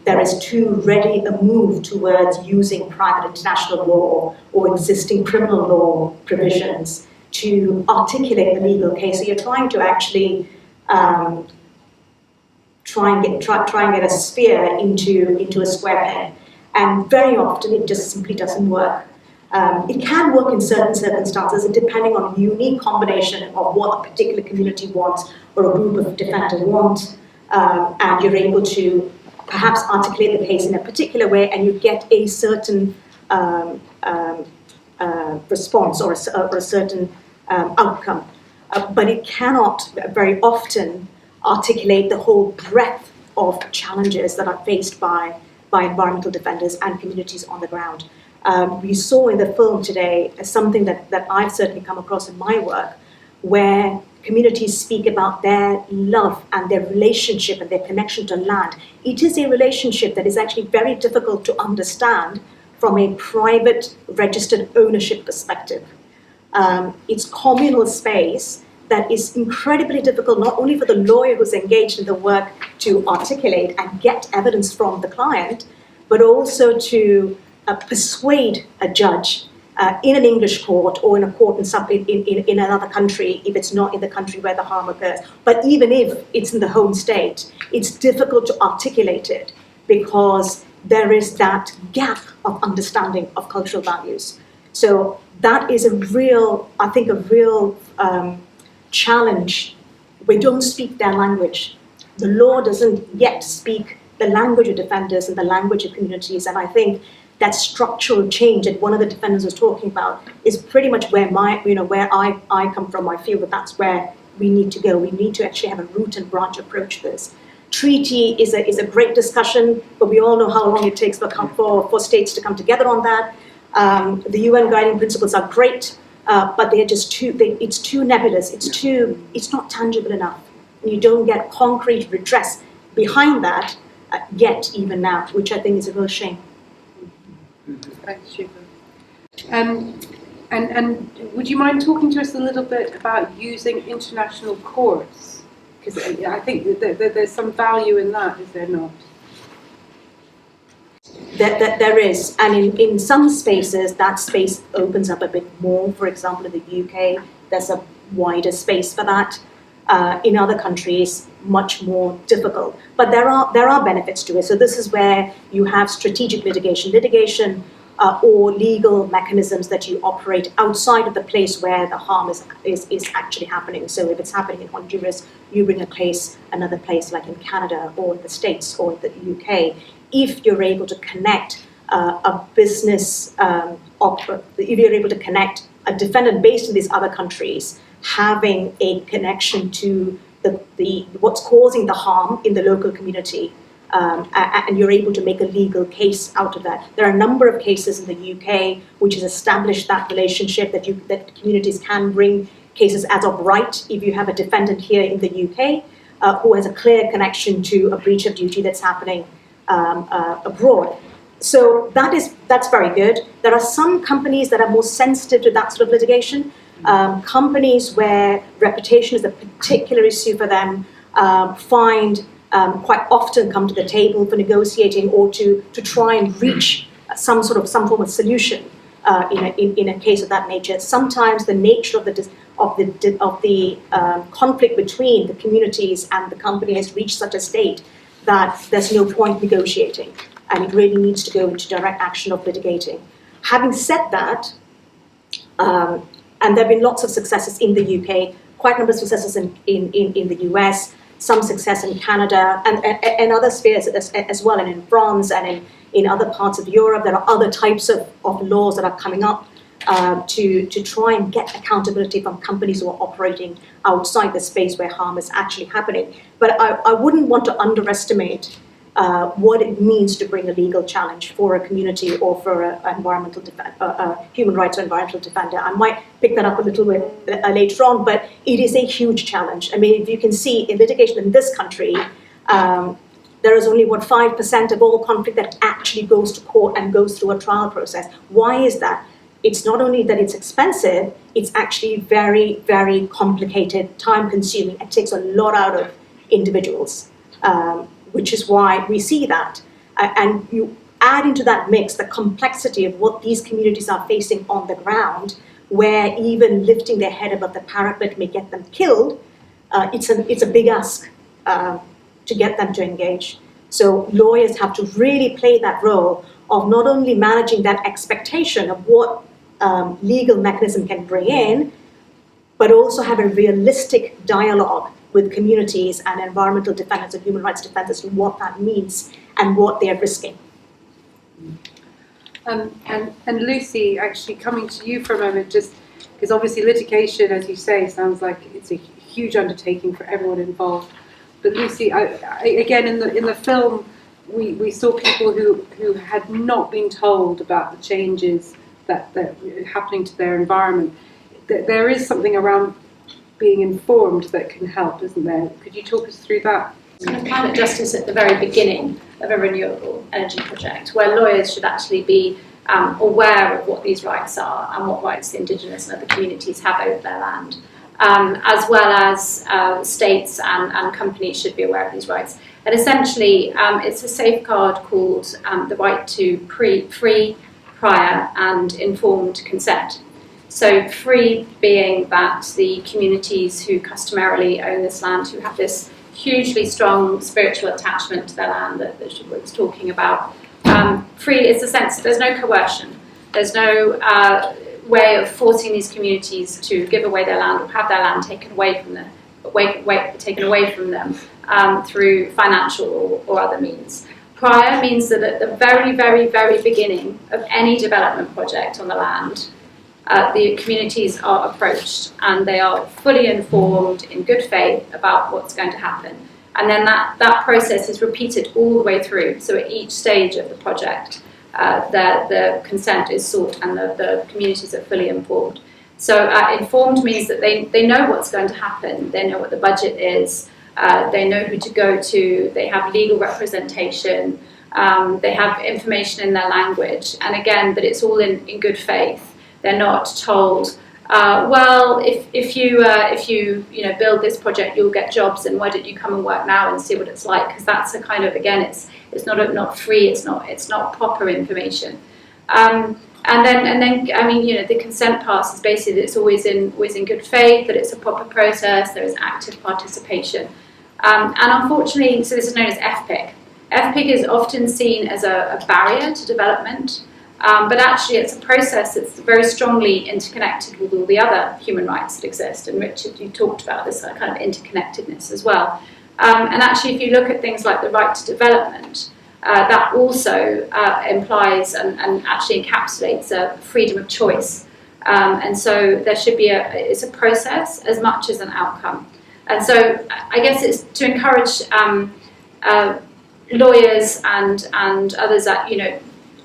there is too ready a move towards using private international law or existing criminal law provisions to articulate the legal case. So you're trying to actually try and get a sphere into a square peg, and very often it just simply doesn't work. It can work in certain circumstances, depending on a unique combination of what a particular community wants or a group of defenders want, and you're able to perhaps articulate the case in a particular way, and you get a certain response or a certain outcome. But it cannot very often articulate the whole breadth of challenges that are faced by environmental defenders and communities on the ground. We saw in the film today something that I've certainly come across in my work, where communities speak about their love and their relationship and their connection to land. It is a relationship that is actually very difficult to understand from a private registered ownership perspective. It's communal space that is incredibly difficult, not only for the lawyer who's engaged in the work to articulate and get evidence from the client, but also to persuade a judge in an English court or in a court in another country if it's not in the country where the harm occurs. But even if it's in the home state, it's difficult to articulate it because there is that gap of understanding of cultural values. So that is a real challenge. We don't speak their language. The law doesn't yet speak the language of defenders and the language of communities, and I think that structural change that one of the defenders was talking about is pretty much where I come from. I feel that that's where we need to go. We need to actually have a root and branch approach to this. Treaty is a great discussion, but we all know how long it takes for states to come together on that. The UN guiding principles are great, but they are just it's too nebulous. It's not tangible enough. And you don't get concrete redress behind that yet, even now, which I think is a real shame. Thanks, Shiva. And would you mind talking to us a little bit about using international courts? Because I think that there's some value in that, is there not? There is, and in some spaces, that space opens up a bit more. For example, in the UK, there's a wider space for that. In other countries, much more difficult. But there are benefits to it. So this is where you have strategic litigation, or legal mechanisms that you operate outside of the place where the harm is actually happening. So if it's happening in Honduras, you bring a case another place like in Canada or in the States or in the UK. If you're able to connect a business, if you're able to connect a defendant based in these other countries, having a connection to what's causing the harm in the local community, and you're able to make a legal case out of that. There are a number of cases in the UK which has established that relationship that communities can bring cases as of right if you have a defendant here in the UK who has a clear connection to a breach of duty that's happening abroad. So that's very good. There are some companies that are more sensitive to that sort of litigation. Companies where reputation is a particular issue for them quite often come to the table for negotiating or to try and reach some form of solution in a case of that nature. Sometimes the nature of the conflict between the communities and the company has reached such a state that there's no point negotiating, and it really needs to go into direct action of litigating. Having said that, and there have been lots of successes in the UK, quite a number of successes in the US, some success in Canada, and other spheres as well, and in France and in other parts of Europe. There are other types of laws that are coming up to try and get accountability from companies who are operating outside the space where harm is actually happening. But I wouldn't want to underestimate what it means to bring a legal challenge for a community or for a human rights or environmental defender. I might pick that up a little bit later on, but it is a huge challenge. I mean, if you can see in litigation in this country, there is only 5% of all conflict that actually goes to court and goes through a trial process. Why is that? It's not only that it's expensive, it's actually very, very complicated, time-consuming. It takes a lot out of individuals. Which is why we see that. And you add into that mix the complexity of what these communities are facing on the ground, where even lifting their head above the parapet may get them killed. It's a big ask to get them to engage. So lawyers have to really play that role of not only managing that expectation of what legal mechanism can bring in, but also have a realistic dialogue with communities and environmental defenders and human rights defenders and what that means and what they're risking. And Lucy, actually coming to you for a moment, just because obviously litigation, as you say, sounds like it's a huge undertaking for everyone involved. But Lucy, again, in the film, we saw people who had not been told about the changes that are happening to their environment. There is something around being informed that can help, isn't there? Could you talk us through that? Kind of climate justice at the very beginning of a renewable energy project, where lawyers should actually be aware of what these rights are and what rights the indigenous and other communities have over their land, as well as states and companies should be aware of these rights. And essentially, it's a safeguard called the right to free, prior and informed consent. So free being that the communities who customarily own this land, who have this hugely strong spiritual attachment to their land that she was talking about. Free is the sense that there's no coercion, there's no way of forcing these communities to give away their land or have their land taken away from them, through financial or other means. Prior means that at the very, very, very beginning of any development project on the land, the communities are approached and they are fully informed in good faith about what's going to happen. And then that process is repeated all the way through. So at each stage of the project, the consent is sought and the communities are fully informed. So informed means that they know what's going to happen, they know what the budget is, they know who to go to, they have legal representation, they have information in their language, and again, that it's all in good faith. They're not told, well, if you build this project, you'll get jobs, and why don't you come and work now and see what it's like? Because that's a kind of, again, it's not free, it's not proper information. And then I mean, the consent part is basically that it's always in good faith, that it's a proper process, there is active participation. And unfortunately, so this is known as FPIC. FPIC is often seen as a barrier to development, but actually it's a process that's very strongly interconnected with all the other human rights that exist. And Richard, you talked about this kind of interconnectedness as well. And actually, if you look at things like the right to development, that also implies and actually encapsulates a freedom of choice. And so there should be it's a process as much as an outcome. And so I guess it's to encourage lawyers and others that,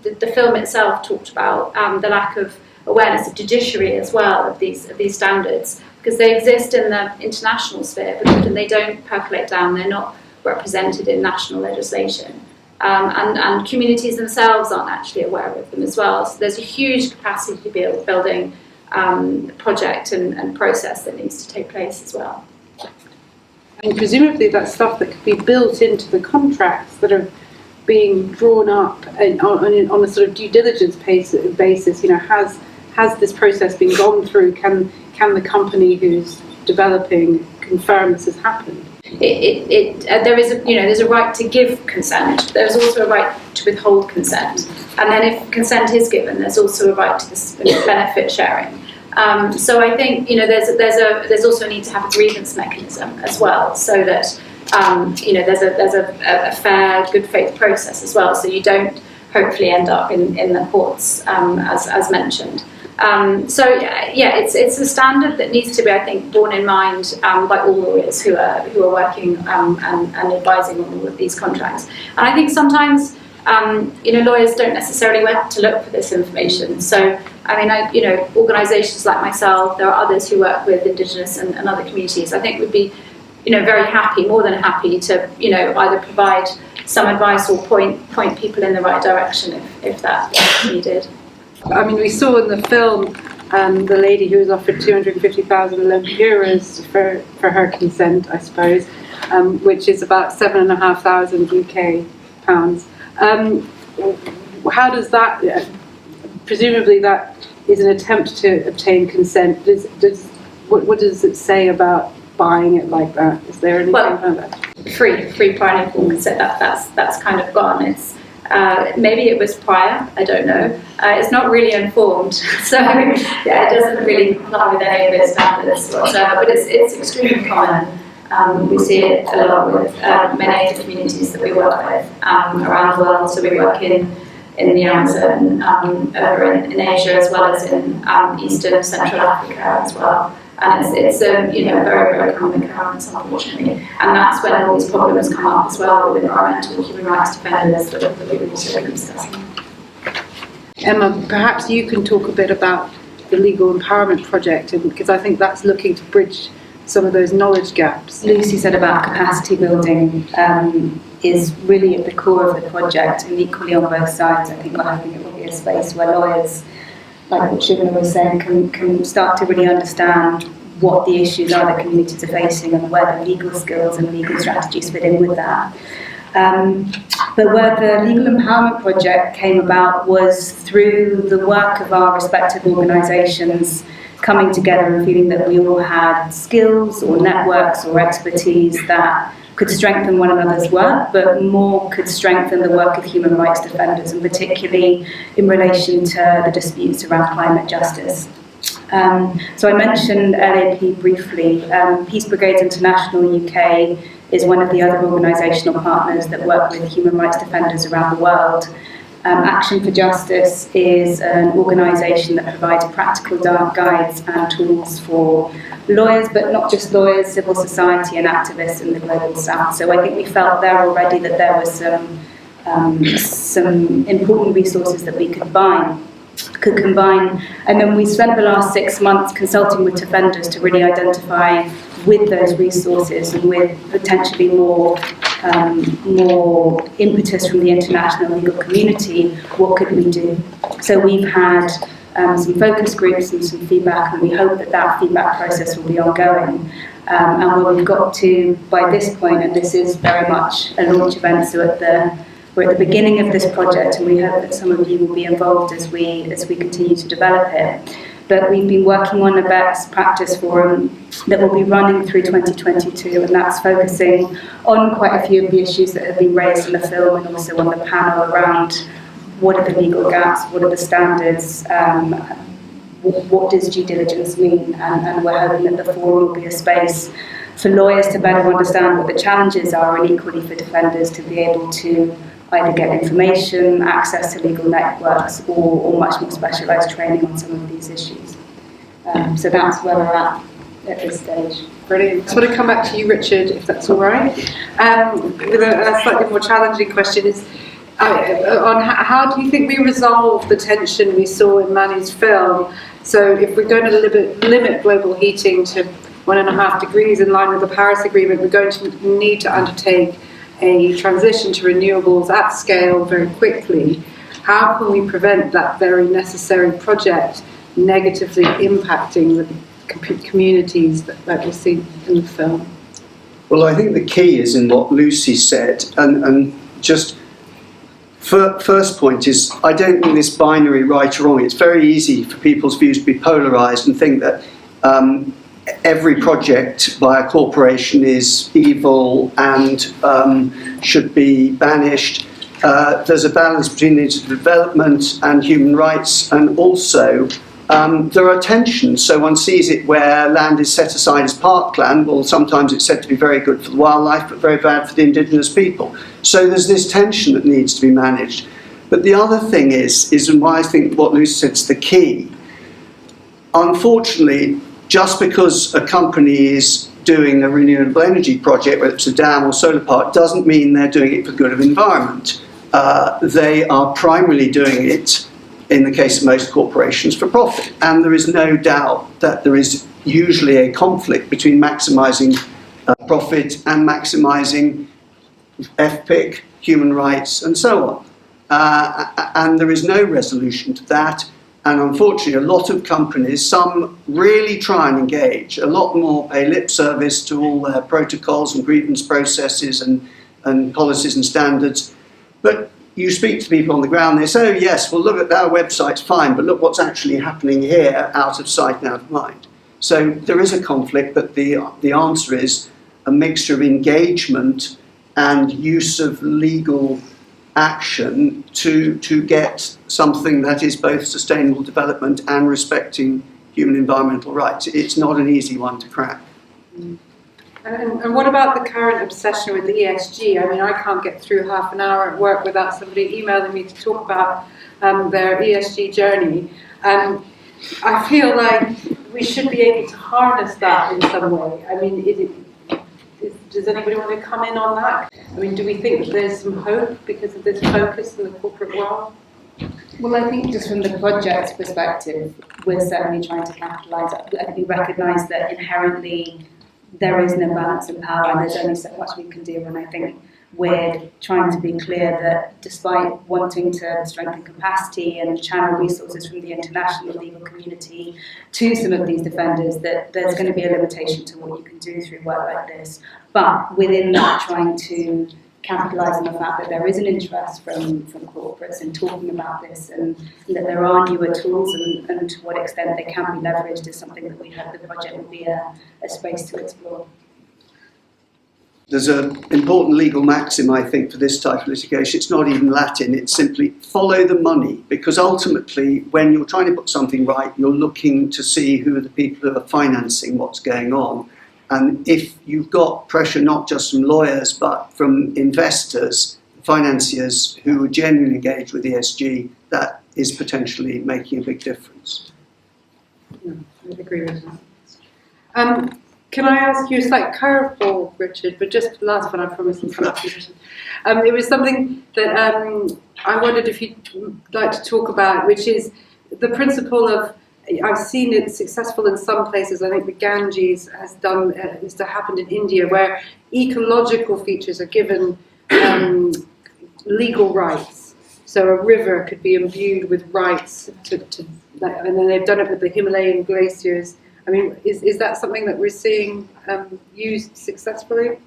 the film itself talked about the lack of awareness of judiciary as well of these standards, because they exist in the international sphere, but often they don't percolate down, they're not represented in national legislation. And communities themselves aren't actually aware of them as well. So there's a huge capacity building project and process that needs to take place as well. And presumably that's stuff that could be built into the contracts that are being drawn up on a sort of due diligence basis. Has this process been gone through? Can the company who's developing confirm this has happened? There's a right to give consent. There's also a right to withhold consent, and then if consent is given, there's also a right to this benefit sharing. So I think there's also a need to have a grievance mechanism as well, so that there's a fair, good faith process as well. So you don't hopefully end up in the courts as mentioned. It's a standard that needs to be, I think, borne in mind by all lawyers who are working and advising on all of these contracts. And I think sometimes lawyers don't necessarily want to look for this information. So organisations like myself, there are others who work with Indigenous and other communities, I think would be very happy, more than happy to either provide some advice or point people in the right direction if that's needed. I mean, we saw in the film the lady who was offered 250,000 euros for her consent, I suppose, which is about 7,500 UK pounds. How does that? Presumably, that is an attempt to obtain consent. What does it say about buying it like that? Is there anything like that? Free prior and informed consent. That's kind of gone. It's maybe it was prior, I don't know. It's not really informed, so it doesn't really comply with any of its standards whatsoever, but it's extremely common. We see it a lot with many of the communities that we work with around the world. So we work in the Amazon, over in Asia, as well as in Eastern and Central Africa as well. And it's a very, very common occurrence, unfortunately. And that's when all these problems come up as well with environmental and human rights defenders that we've also been discussing. Emma, perhaps you can talk a bit about the Legal Empowerment Project, because I think that's looking to bridge some of those knowledge gaps. Lucy said about capacity building is really at the core of the project, and equally on both sides. I think it will be a space where lawyers, like what Shivana was saying, can start to really understand what the issues are that communities are facing and where the legal skills and legal strategies fit in with that. But But where the Legal Empowerment Project came about was through the work of our respective organisations coming together and feeling that we all had skills or networks or expertise that could strengthen one another's work, but more could strengthen the work of human rights defenders, and particularly in relation to the disputes around climate justice. So I mentioned LAP briefly. Peace Brigades International UK is one of the other organisational partners that work with human rights defenders around the world. Action for Justice is an organisation that provides practical guides and tools for lawyers, but not just lawyers, civil society and activists in the Global South. So I think we felt there already that there was some important resources that we could combine. And then we spent the last 6 months consulting with defenders to really identify with those resources and with potentially more impetus from the international legal community, what could we do? So we've had some focus groups and some feedback, and we hope that that feedback process will be ongoing. And where we've got to by this point, and this is very much a launch event, so we're at the beginning of this project, and we hope that some of you will be involved as we continue to develop it. But we've been working on a best practice forum that will be running through 2022, and that's focusing on quite a few of the issues that have been raised in the film and also on the panel around what are the legal gaps, what are the standards, what does due diligence mean, and we're hoping that the forum will be a space for lawyers to better understand what the challenges are, and equally for defenders to be able to either get information, access to legal networks, or much more specialised training on some of these issues. So that's where we're at this stage. Brilliant. I just want to come back to you, Richard, if that's all right. With a slightly more challenging question is, on how do you think we resolve the tension we saw in Manu's film? So if we're going to limit global heating to 1.5 degrees in line with the Paris Agreement, we're going to need to undertake a transition to renewables at scale very quickly. How can we prevent that very necessary project negatively impacting the communities that we see in the film? Well, I think the key is in what Lucy said, and just first point is, I don't think this binary right or wrong. It's very easy for people's views to be polarised and think that every project by a corporation is evil and should be banished. There's a balance between development and human rights, and also there are tensions. So one sees it where land is set aside as parkland. Well, sometimes it's said to be very good for the wildlife, but very bad for the indigenous people. So there's this tension that needs to be managed. But the other thing is and why I think what Lucy said is the key. Unfortunately, just because a company is doing a renewable energy project, whether it's a dam or solar park, doesn't mean they're doing it for the good of the environment. They are primarily doing it, in the case of most corporations, for profit. And there is no doubt that there is usually a conflict between maximising profit and maximising FPIC, human rights, and so on. And there is no resolution to that. And unfortunately, a lot of companies, some really try and engage, a lot more pay lip service to all their protocols and grievance processes and policies and standards. But you speak to people on the ground, they say, oh yes, well look at our website's fine, but look what's actually happening here, out of sight and out of mind. So there is a conflict, but the answer is a mixture of engagement and use of legal action to get something that is both sustainable development and respecting human environmental rights. It's not an easy one to crack. And what about the current obsession with the ESG? I mean, I can't get through half an hour at work without somebody emailing me to talk about their ESG journey. I feel like we should be able to harness that in some way. I mean, does anybody want to come in on that? I mean, do we think that there's some hope because of this focus in the corporate world? Well, I think just from the project's perspective, we're certainly trying to capitalise. I think we recognise that inherently there is no balance in power and there's only so much we can do. And I think we're trying to be clear that despite wanting to strengthen capacity and channel resources from the international legal community to some of these defenders, that there's going to be a limitation to what you can do through work like this. But within that, trying to capitalise on the fact that there is an interest from corporates in talking about this, and that there are newer tools, and to what extent they can be leveraged is something that we hope the project will be a space to explore. There's an important legal maxim, I think, for this type of litigation. It's not even Latin, it's simply follow the money, because ultimately, when you're trying to put something right, you're looking to see who are the people who are financing what's going on. And if you've got pressure not just from lawyers, but from investors, financiers who are genuinely engaged with ESG, that is potentially making a big difference. Yeah, I would agree with that. Can I ask you a slight curveball, Richard, but just the last one, I promise. It was something that I wondered if you'd like to talk about, which is the principle of, I've seen it successful in some places. I think the Ganges has happened in India, where ecological features are given legal rights. So a river could be imbued with rights and then they've done it with the Himalayan glaciers. I mean, is that something that we're seeing used successfully?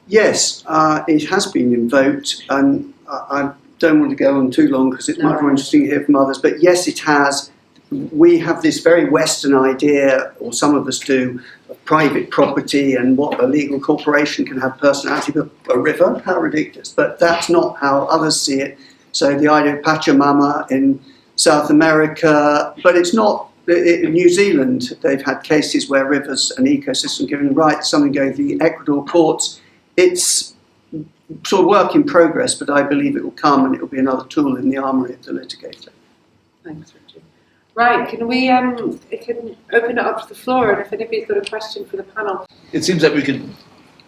Yes, it has been invoked, and I don't want to go on too long because it's much more interesting to hear from others, but yes, it has. We have this very Western idea, or some of us do, of private property and what a legal corporation can have personality, but a river, how ridiculous. But that's not how others see it. So the idea of Pachamama in South America, but it's not. In New Zealand, they've had cases where rivers and ecosystem given rights, something going through the Ecuador courts. It's sort of work in progress, but I believe it will come, and it will be another tool in the armoury of the litigator. Thanks, Richard. Right, can we open it up to the floor, and if anybody's got a question for the panel. It seems that we could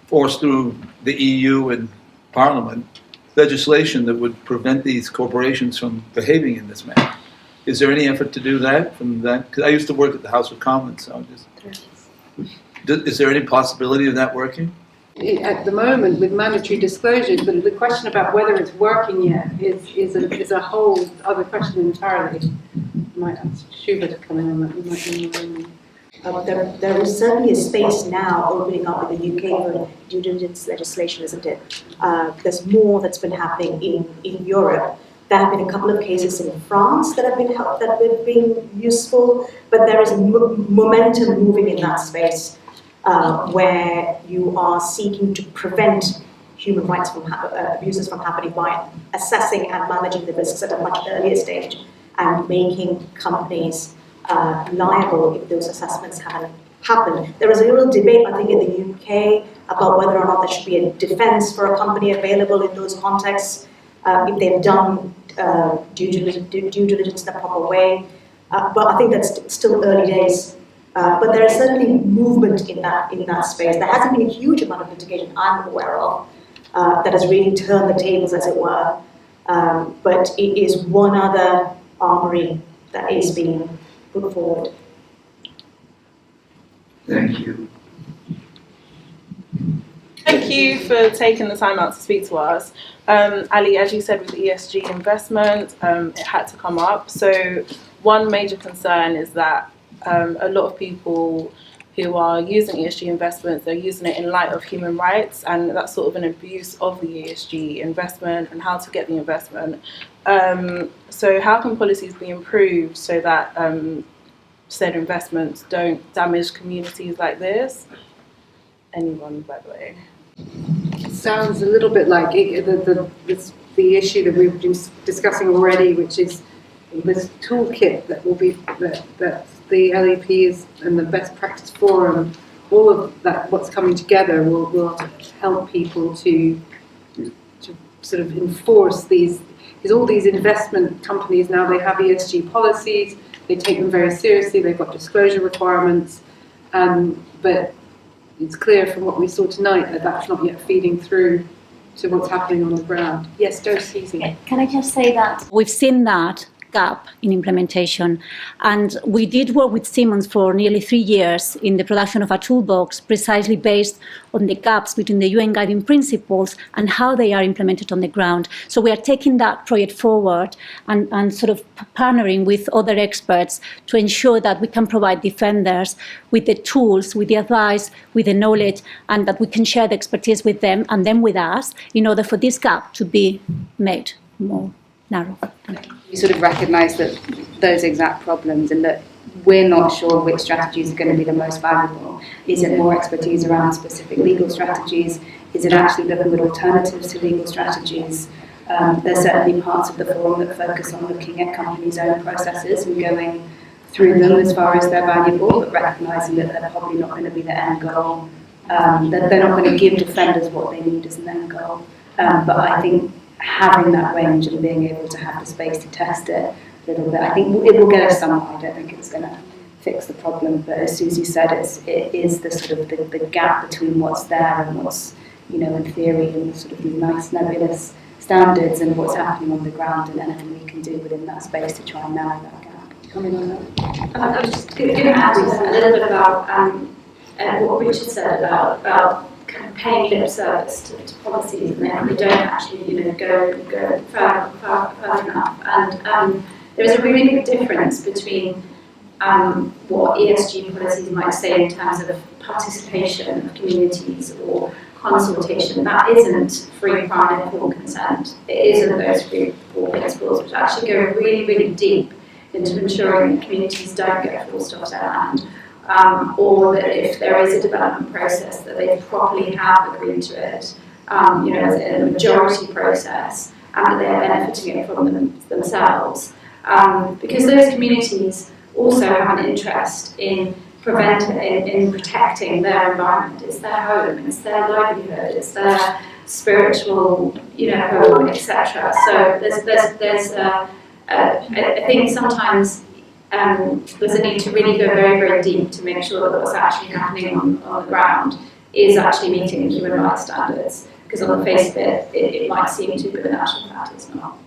force through the EU and Parliament legislation that would prevent these corporations from behaving in this manner. Is there any effort to do that from that? Because I used to work at the House of Commons, so is there any possibility of that working? At the moment, with mandatory disclosures, but the question about whether it's working yet is a whole other question entirely. I might ask Shubha to come in on that. There is certainly a space now opening up in the UK for due diligence legislation, isn't it? There's more that's been happening in Europe. There have been a couple of cases in France that have been useful, but there is momentum moving in that space where you are seeking to prevent human rights abuses from happening by assessing and managing the risks at a much earlier stage and making companies liable if those assessments haven't happened. There is a real debate, I think, in the UK about whether or not there should be a defence for a company available in those contexts if they've done due diligence in the proper way. But I think that's still early days. But there is certainly movement in that space. There hasn't been a huge amount of litigation I'm aware of that has really turned the tables, as it were. But it is one other armoury that is being put forward. Thank you. Thank you for taking the time out to speak to us. Ali, as you said, with ESG investment, it had to come up. So one major concern is that a lot of people who are using ESG investments, they're using it in light of human rights, and that's sort of an abuse of the ESG investment and how to get the investment. So how can policies be improved so that said investments don't damage communities like this? Anyone, by the way? It sounds a little bit like the issue that we've been discussing already, which is this toolkit that will be that the LEP is and the best practice forum. All of that, what's coming together, will help people to sort of enforce these. Because all these investment companies now, they have ESG policies. They take them very seriously. They've got disclosure requirements, but it's clear from what we saw tonight that that's not yet feeding through to what's happening on the ground. Yes, Josie. Can I just say that we've seen that gap in implementation. And we did work with Simmons for nearly 3 years in the production of a toolbox precisely based on the gaps between the UN guiding principles and how they are implemented on the ground. So we are taking that project forward and sort of partnering with other experts to ensure that we can provide defenders with the tools, with the advice, with the knowledge, and that we can share the expertise with them and them with us in order for this gap to be made more narrow. We sort of recognise that those exact problems and that we're not sure which strategies are going to be the most valuable. Is it more expertise around specific legal strategies? Is it actually looking at alternatives to legal strategies? There's certainly parts of the forum that focus on looking at companies' own processes and going through them as far as they're valuable, but recognising that they're probably not going to be the end goal. That they're not going to give defenders what they need as an end goal. But I think having that range and being able to have the space to test it a little bit, I think it will get us somewhere. I don't think it's going to fix the problem, but as Susie said, it is the sort of the gap between what's there and what's, you know, in theory and sort of these nice nebulous standards and what's happening on the ground, and anything we can do within that space to try and narrow that gap. Comment on that? I was just going to add a little bit about what Richard said about kind of paying lip service to policies, and then we don't actually, you know, go further enough. And there is a really big difference between what ESG policies might say in terms of participation of communities or consultation. That isn't free, prior, and informed consent. It isn't those three four principles, which actually go really, really deep into ensuring that communities don't get forced off their land. Or that if there is a development process, that they properly have agreed to it, you know, as a majority process, and that they're benefiting it from themselves. Because those communities also have an interest in protecting their environment. It's their home, it's their livelihood, it's their spiritual, you know, home, etc. So there's I think sometimes there's a need to really go very, very deep to make sure that what's actually happening on the ground is actually meeting human rights standards. Because on the face of it, it might seem to, but in actual fact it's not.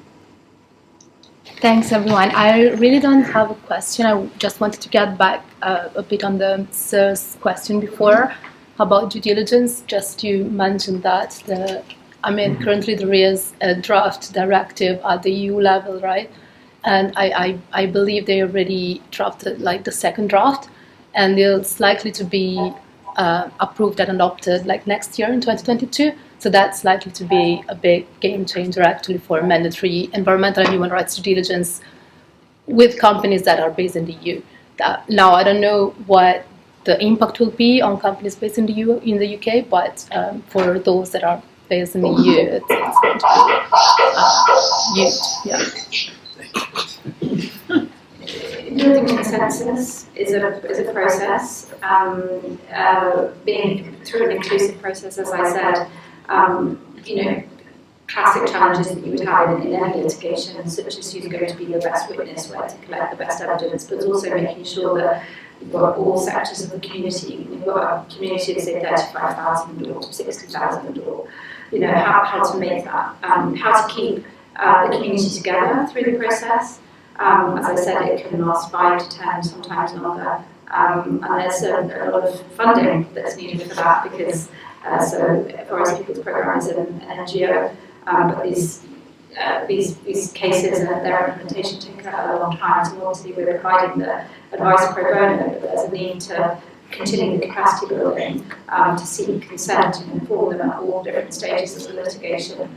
Thanks, everyone. I really don't have a question. I just wanted to get back a bit on the Sir's question before about due diligence. Just you mentioned that currently there is a draft directive at the EU level, right? And I believe they already drafted like the second draft, and it's likely to be approved and adopted like next year in 2022. So that's likely to be a big game changer actually for mandatory environmental and human rights due diligence with companies that are based in the EU. Now I don't know what the impact will be on companies based in the EU, in the UK, but for those that are based in the EU, it's going to be huge. Yeah. Building consensus is a process. Being through an inclusive process, as I said, you know, classic challenges that you would have in any litigation, such as who's going to be the best witness, where to collect the best evidence, but also making sure that we've got all sectors of the community. We've got a community of say 35,000 or 60,000, or you know how to make that, how to keep the community together through the process. As I said, it can last 5 to 10, sometimes longer, and there's a lot of funding that's needed for that because so Forest People's Programme is an NGO, but these cases and their implementation take a long time. So obviously we're providing the advice pro bono, but there's a need to continue the capacity building to seek consent and inform them at all different stages of the litigation.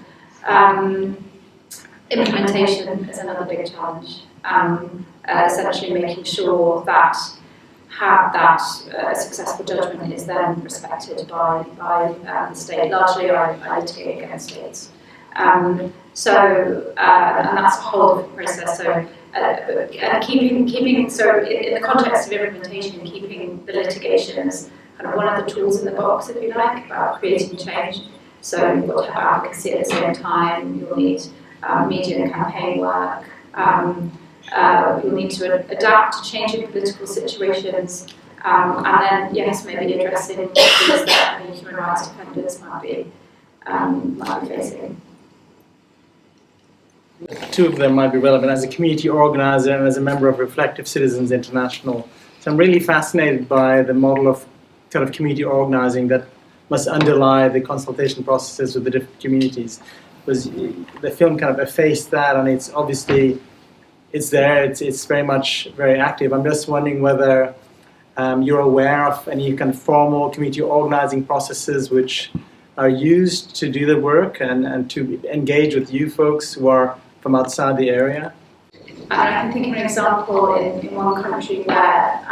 Implementation is another big challenge. Essentially making sure that a successful judgment is then respected by the state. Largely, I litigate against states. And that's a whole different process. So, keeping so in the context of implementation, keeping the litigation as kind of one of the tools in the box, if you like, about creating change. So you've got to have advocacy at the same time. You'll need media and campaign work. You'll need to adapt to changing political situations, and then, yes, maybe addressing issues that human rights defenders might be facing. Two of them might be relevant as a community organizer and as a member of Reflective Citizens International. So I'm really fascinated by the model of kind of community organizing that must underlie the consultation processes with the different communities. Because the film kind of effaced that, and it's obviously, it's there, it's very much very active. I'm just wondering whether you're aware of any kind of formal community organizing processes which are used to do the work and to engage with you folks who are from outside the area? I can think of an example in one country where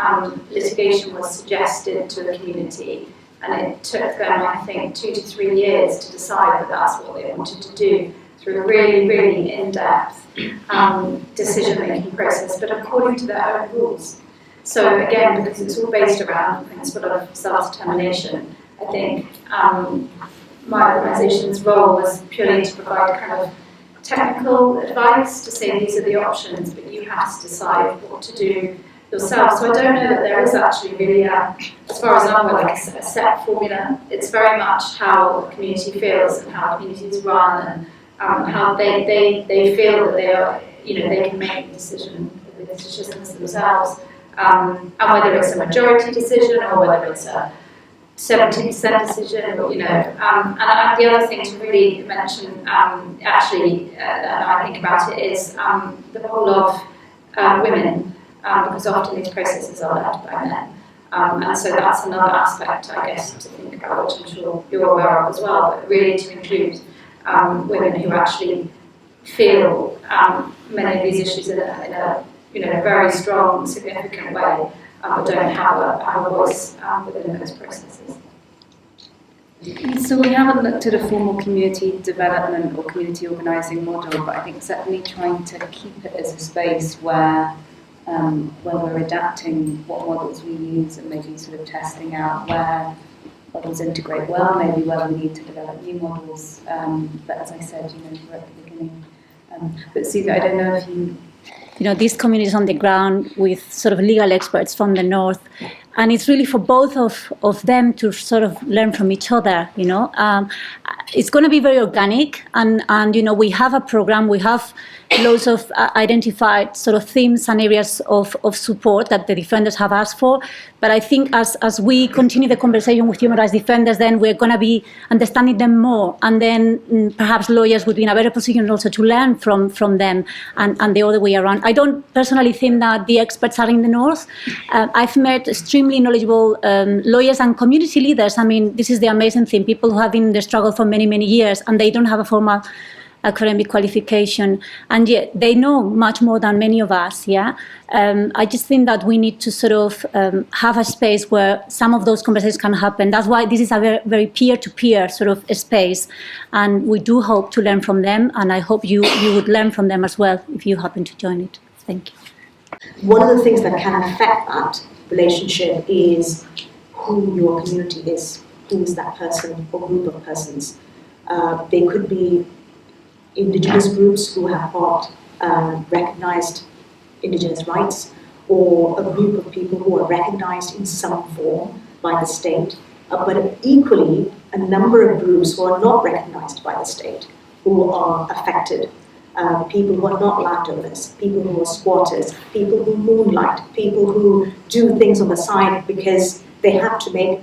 litigation was suggested to the community, and it took them, I think, 2 to 3 years to decide that that's what they wanted to do through a really, really in-depth decision-making process, but according to their own rules. So again, because it's all based around principle of self-determination, I think my organisation's role was purely to provide kind of technical advice to say these are the options, but you have to decide what to do yourself. So I don't know that there is actually really, as far as I'm aware, like a set formula. It's very much how the community feels and how communities run, and how they feel that they are, they can make the decisions themselves, and whether it's a majority decision or whether it's a 70% decision, and the other thing to really mention, actually, I think about it, is the role of women, because often these processes are led by men. And so that's another aspect, I guess, to think about, which I'm sure you're aware of as well, but really to include women who actually feel many of these issues in a very strong, significant way, but don't have a voice within those processes. So we haven't looked at a formal community development or community organising model, but I think certainly trying to keep it as a space where we're adapting what models we use and maybe sort of testing out where models integrate well, maybe where we need to develop new models. But as I said, we're at the beginning. But Susie, I don't know if you... These communities on the ground with sort of legal experts from the north, and it's really for both of them to sort of learn from each other. It's going to be very organic, and we have a program, we have loads of identified sort of themes and areas of support that the defenders have asked for. But I think as we continue the conversation with human rights defenders, then we're going to be understanding them more, and then perhaps lawyers would be in a better position also to learn from them, and the other way around. I don't personally think that the experts are in the north. I've met extremely knowledgeable lawyers and community leaders. I mean, this is the amazing thing, people who have been in the struggle for many, many years, and they don't have a formal academic qualification, and yet they know much more than many of us. I just think that we need to sort of have a space where some of those conversations can happen. That's why this is a very, very peer-to-peer sort of space, and we do hope to learn from them, and I hope you would learn from them as well if you happen to join it. Thank you. One of the things that can affect that relationship is who your community is, who is that person or group of persons. They could be indigenous groups who have got recognized indigenous rights, or a group of people who are recognized in some form by the state, but equally a number of groups who are not recognized by the state, who are affected. People who are not landowners, people who are squatters, people who moonlight, people who do things on the side because they have to make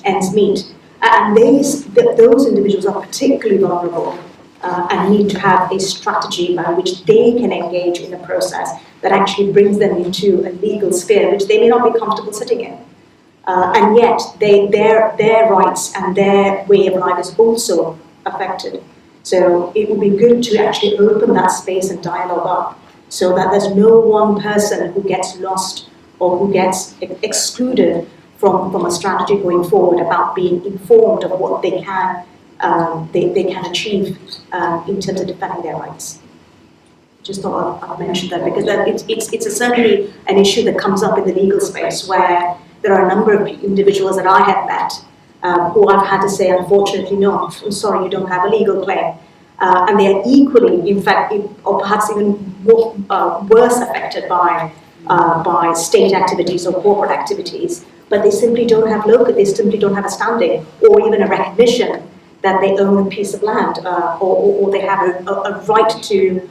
ends meet. And those individuals are particularly vulnerable and need to have a strategy by which they can engage in a process that actually brings them into a legal sphere which they may not be comfortable sitting in. And yet their rights and their way of life is also affected. So it would be good to actually open that space and dialogue up so that there's no one person who gets lost or who gets excluded from a strategy going forward about being informed of what they can achieve in terms of defending their rights. Just thought I'd mention that because it's certainly an issue that comes up in the legal space where there are a number of individuals that I have met who I've had to say, unfortunately, no, I'm sorry, you don't have a legal claim. And they are equally, in fact, or perhaps even worse affected by state activities or corporate activities, but they simply don't have they simply don't have a standing or even a recognition that they own a piece of land or they have a right to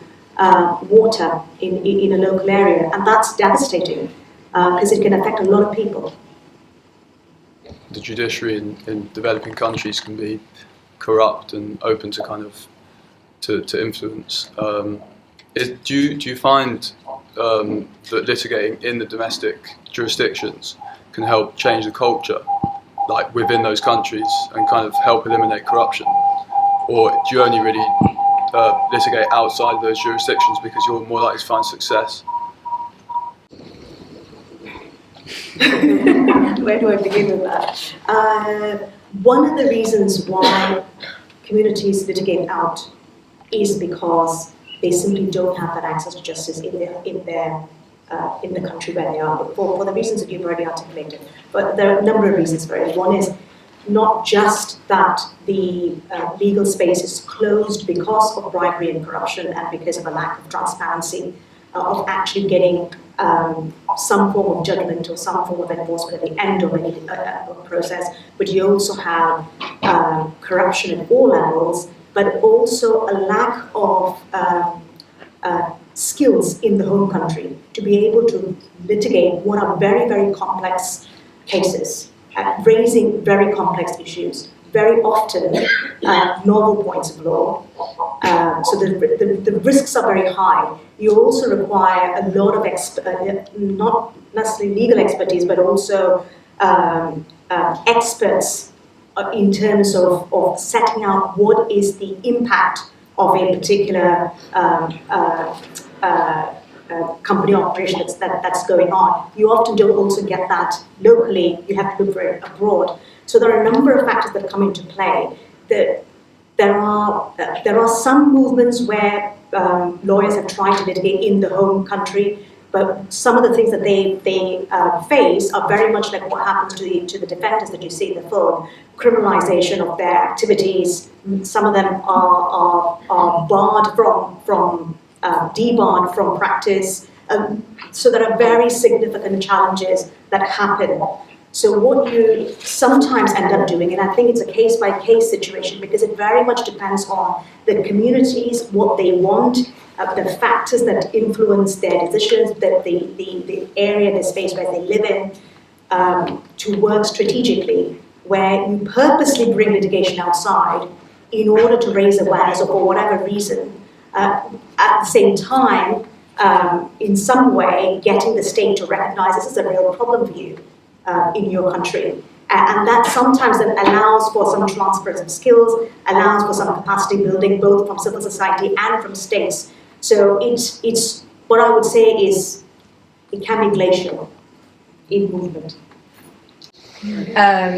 water in a local area, and that's devastating because it can affect a lot of people. The judiciary in developing countries can be corrupt and open to kind of to influence. Do you find that litigating in the domestic jurisdictions can help change the culture, like within those countries, and kind of help eliminate corruption? Or do you only really litigate outside those jurisdictions because you're more likely to find success? Where do I begin with that? One of the reasons why communities litigate out is because they simply don't have that access to justice in the country where they are, for the reasons that you've already articulated. But there are a number of reasons for it. One is not just that the legal space is closed because of bribery and corruption and because of a lack of transparency, of actually getting some form of judgment or some form of enforcement at the end of any process, but you also have corruption at all levels, but also a lack of skills in the home country to be able to litigate what are very, very complex cases, raising very complex issues, very often novel points of law. So the risks are very high. You also require a lot of, not necessarily legal expertise, but also experts in terms of setting out what is the impact of a particular company operation that's going on. You often don't also get that locally, you have to look for it abroad. So there are a number of factors that come into play. There are some movements where lawyers have tried to litigate in the home country, but some of the things that they face are very much like what happens to the defendants that you see in the film. Criminalization of their activities. Some of them are barred from debarred from practice. So there are very significant challenges that happen. So what you sometimes end up doing, and I think it's a case-by-case situation because it very much depends on the communities, what they want, the factors that influence their decisions, the area, the space where they live in, to work strategically, where you purposely bring litigation outside in order to raise awareness or for whatever reason. At the same time, in some way, getting the state to recognize this is a real problem for you in your country. And that sometimes then allows for some transfers of skills, allows for some capacity building, both from civil society and from states. So it's what I would say is it can be glacial in movement.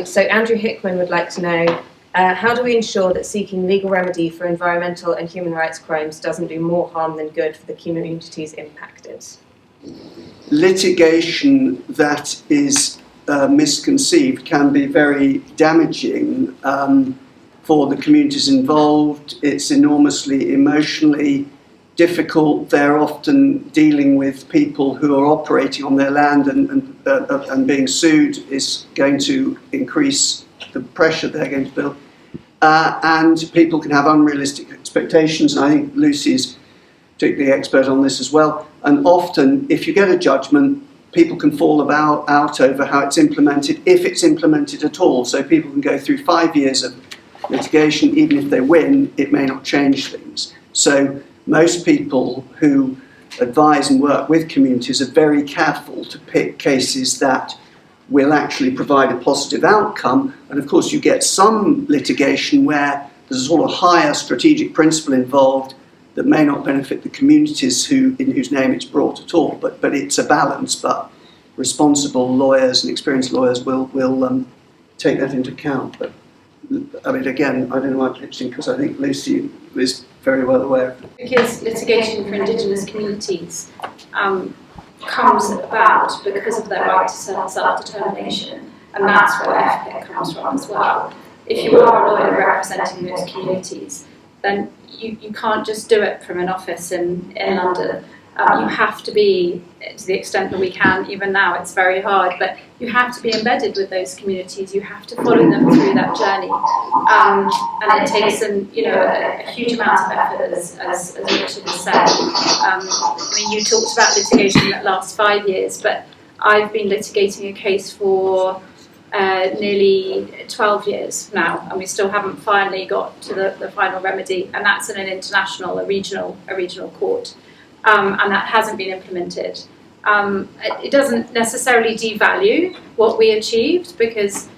So Andrew Hickman would like to know, how do we ensure that seeking legal remedy for environmental and human rights crimes doesn't do more harm than good for the communities impacted? Litigation that is misconceived can be very damaging for the communities involved. It's enormously emotionally difficult. They're often dealing with people who are operating on their land and being sued is going to increase the pressure they're going to build. And people can have unrealistic expectations, and I think Lucy's particularly expert on this as well. And often, if you get a judgment, people can fall out over how it's implemented, if it's implemented at all. So people can go through 5 years of litigation, even if they win, it may not change things. So most people who advise and work with communities are very careful to pick cases that will actually provide a positive outcome. And of course you get some litigation where there's a sort of higher strategic principle involved that may not benefit the communities in whose name it's brought at all. But it's a balance, but responsible lawyers and experienced lawyers will take that into account. But I mean, again, I don't know why pitching, because I think Lucy is very well aware of it. Because litigation for Indigenous communities comes about because of their right to self-determination, and that's where FPIC comes from as well. If you are a lawyer representing those communities, then you can't just do it from an office in London. You have to be, to the extent that we can, even now it's very hard, but you have to be embedded with those communities. You have to follow them through that journey, and it takes a huge amount of effort, as Richard has said. I mean, you talked about litigation that lasts 5 years, but I've been litigating a case for nearly 12 years now, and we still haven't finally got to the final remedy, and that's in an international, a regional court, and that hasn't been implemented. It doesn't necessarily devalue what we achieved, because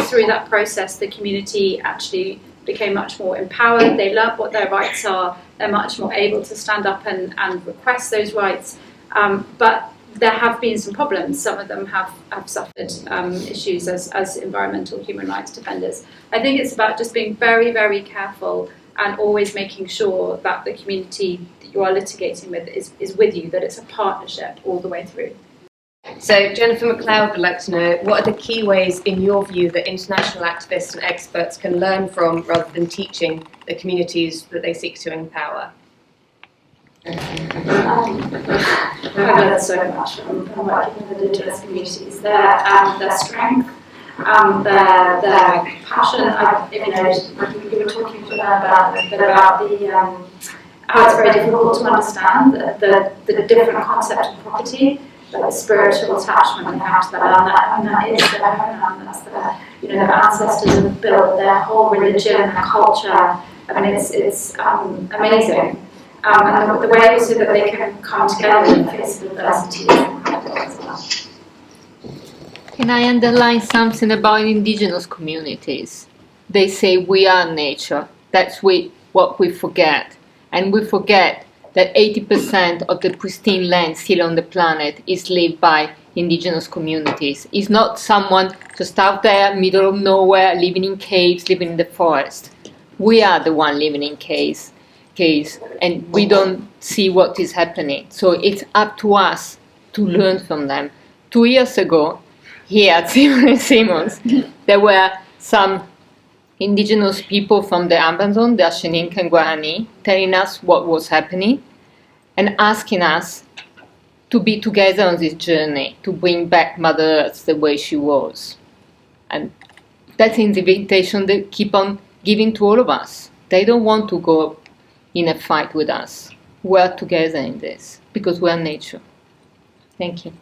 through that process the community actually became much more empowered. They learnt what their rights are. They're much more able to stand up and request those rights. But there have been some problems. Some of them have suffered issues as environmental human rights defenders. I think it's about just being very, very careful and always making sure that the community that you are litigating with is with you, that it's a partnership all the way through. So Jennifer McLeod would like to know, what are the key ways, in your view, that international activists and experts can learn from rather than teaching the communities that they seek to empower? I've learned so much from working with Indigenous communities. Their strength, their passion. You were talking to them about how it's very difficult to understand the different concept of property, like the spiritual attachment they have to the land. That is their homeland. That's their ancestors have built their whole religion, their culture. I mean, it's amazing. And the way also that they can come together in the face of adversity is incredible as well. Can I underline something about indigenous communities? They say we are nature. That's what we forget. And we forget that 80% of the pristine land still on the planet is lived by indigenous communities. It's not someone just out there, middle of nowhere, living in caves, living in the forest. We are the one living in caves, and we don't see what is happening. So it's up to us to learn from them. 2 years ago, here at Simmons Simmons, there were some indigenous people from the Amazon, the Ashaninka and Guarani, telling us what was happening and asking us to be together on this journey, to bring back Mother Earth the way she was. And that's an invitation they keep on giving to all of us. They don't want to go in a fight with us. We are together in this because we are nature. Thank you.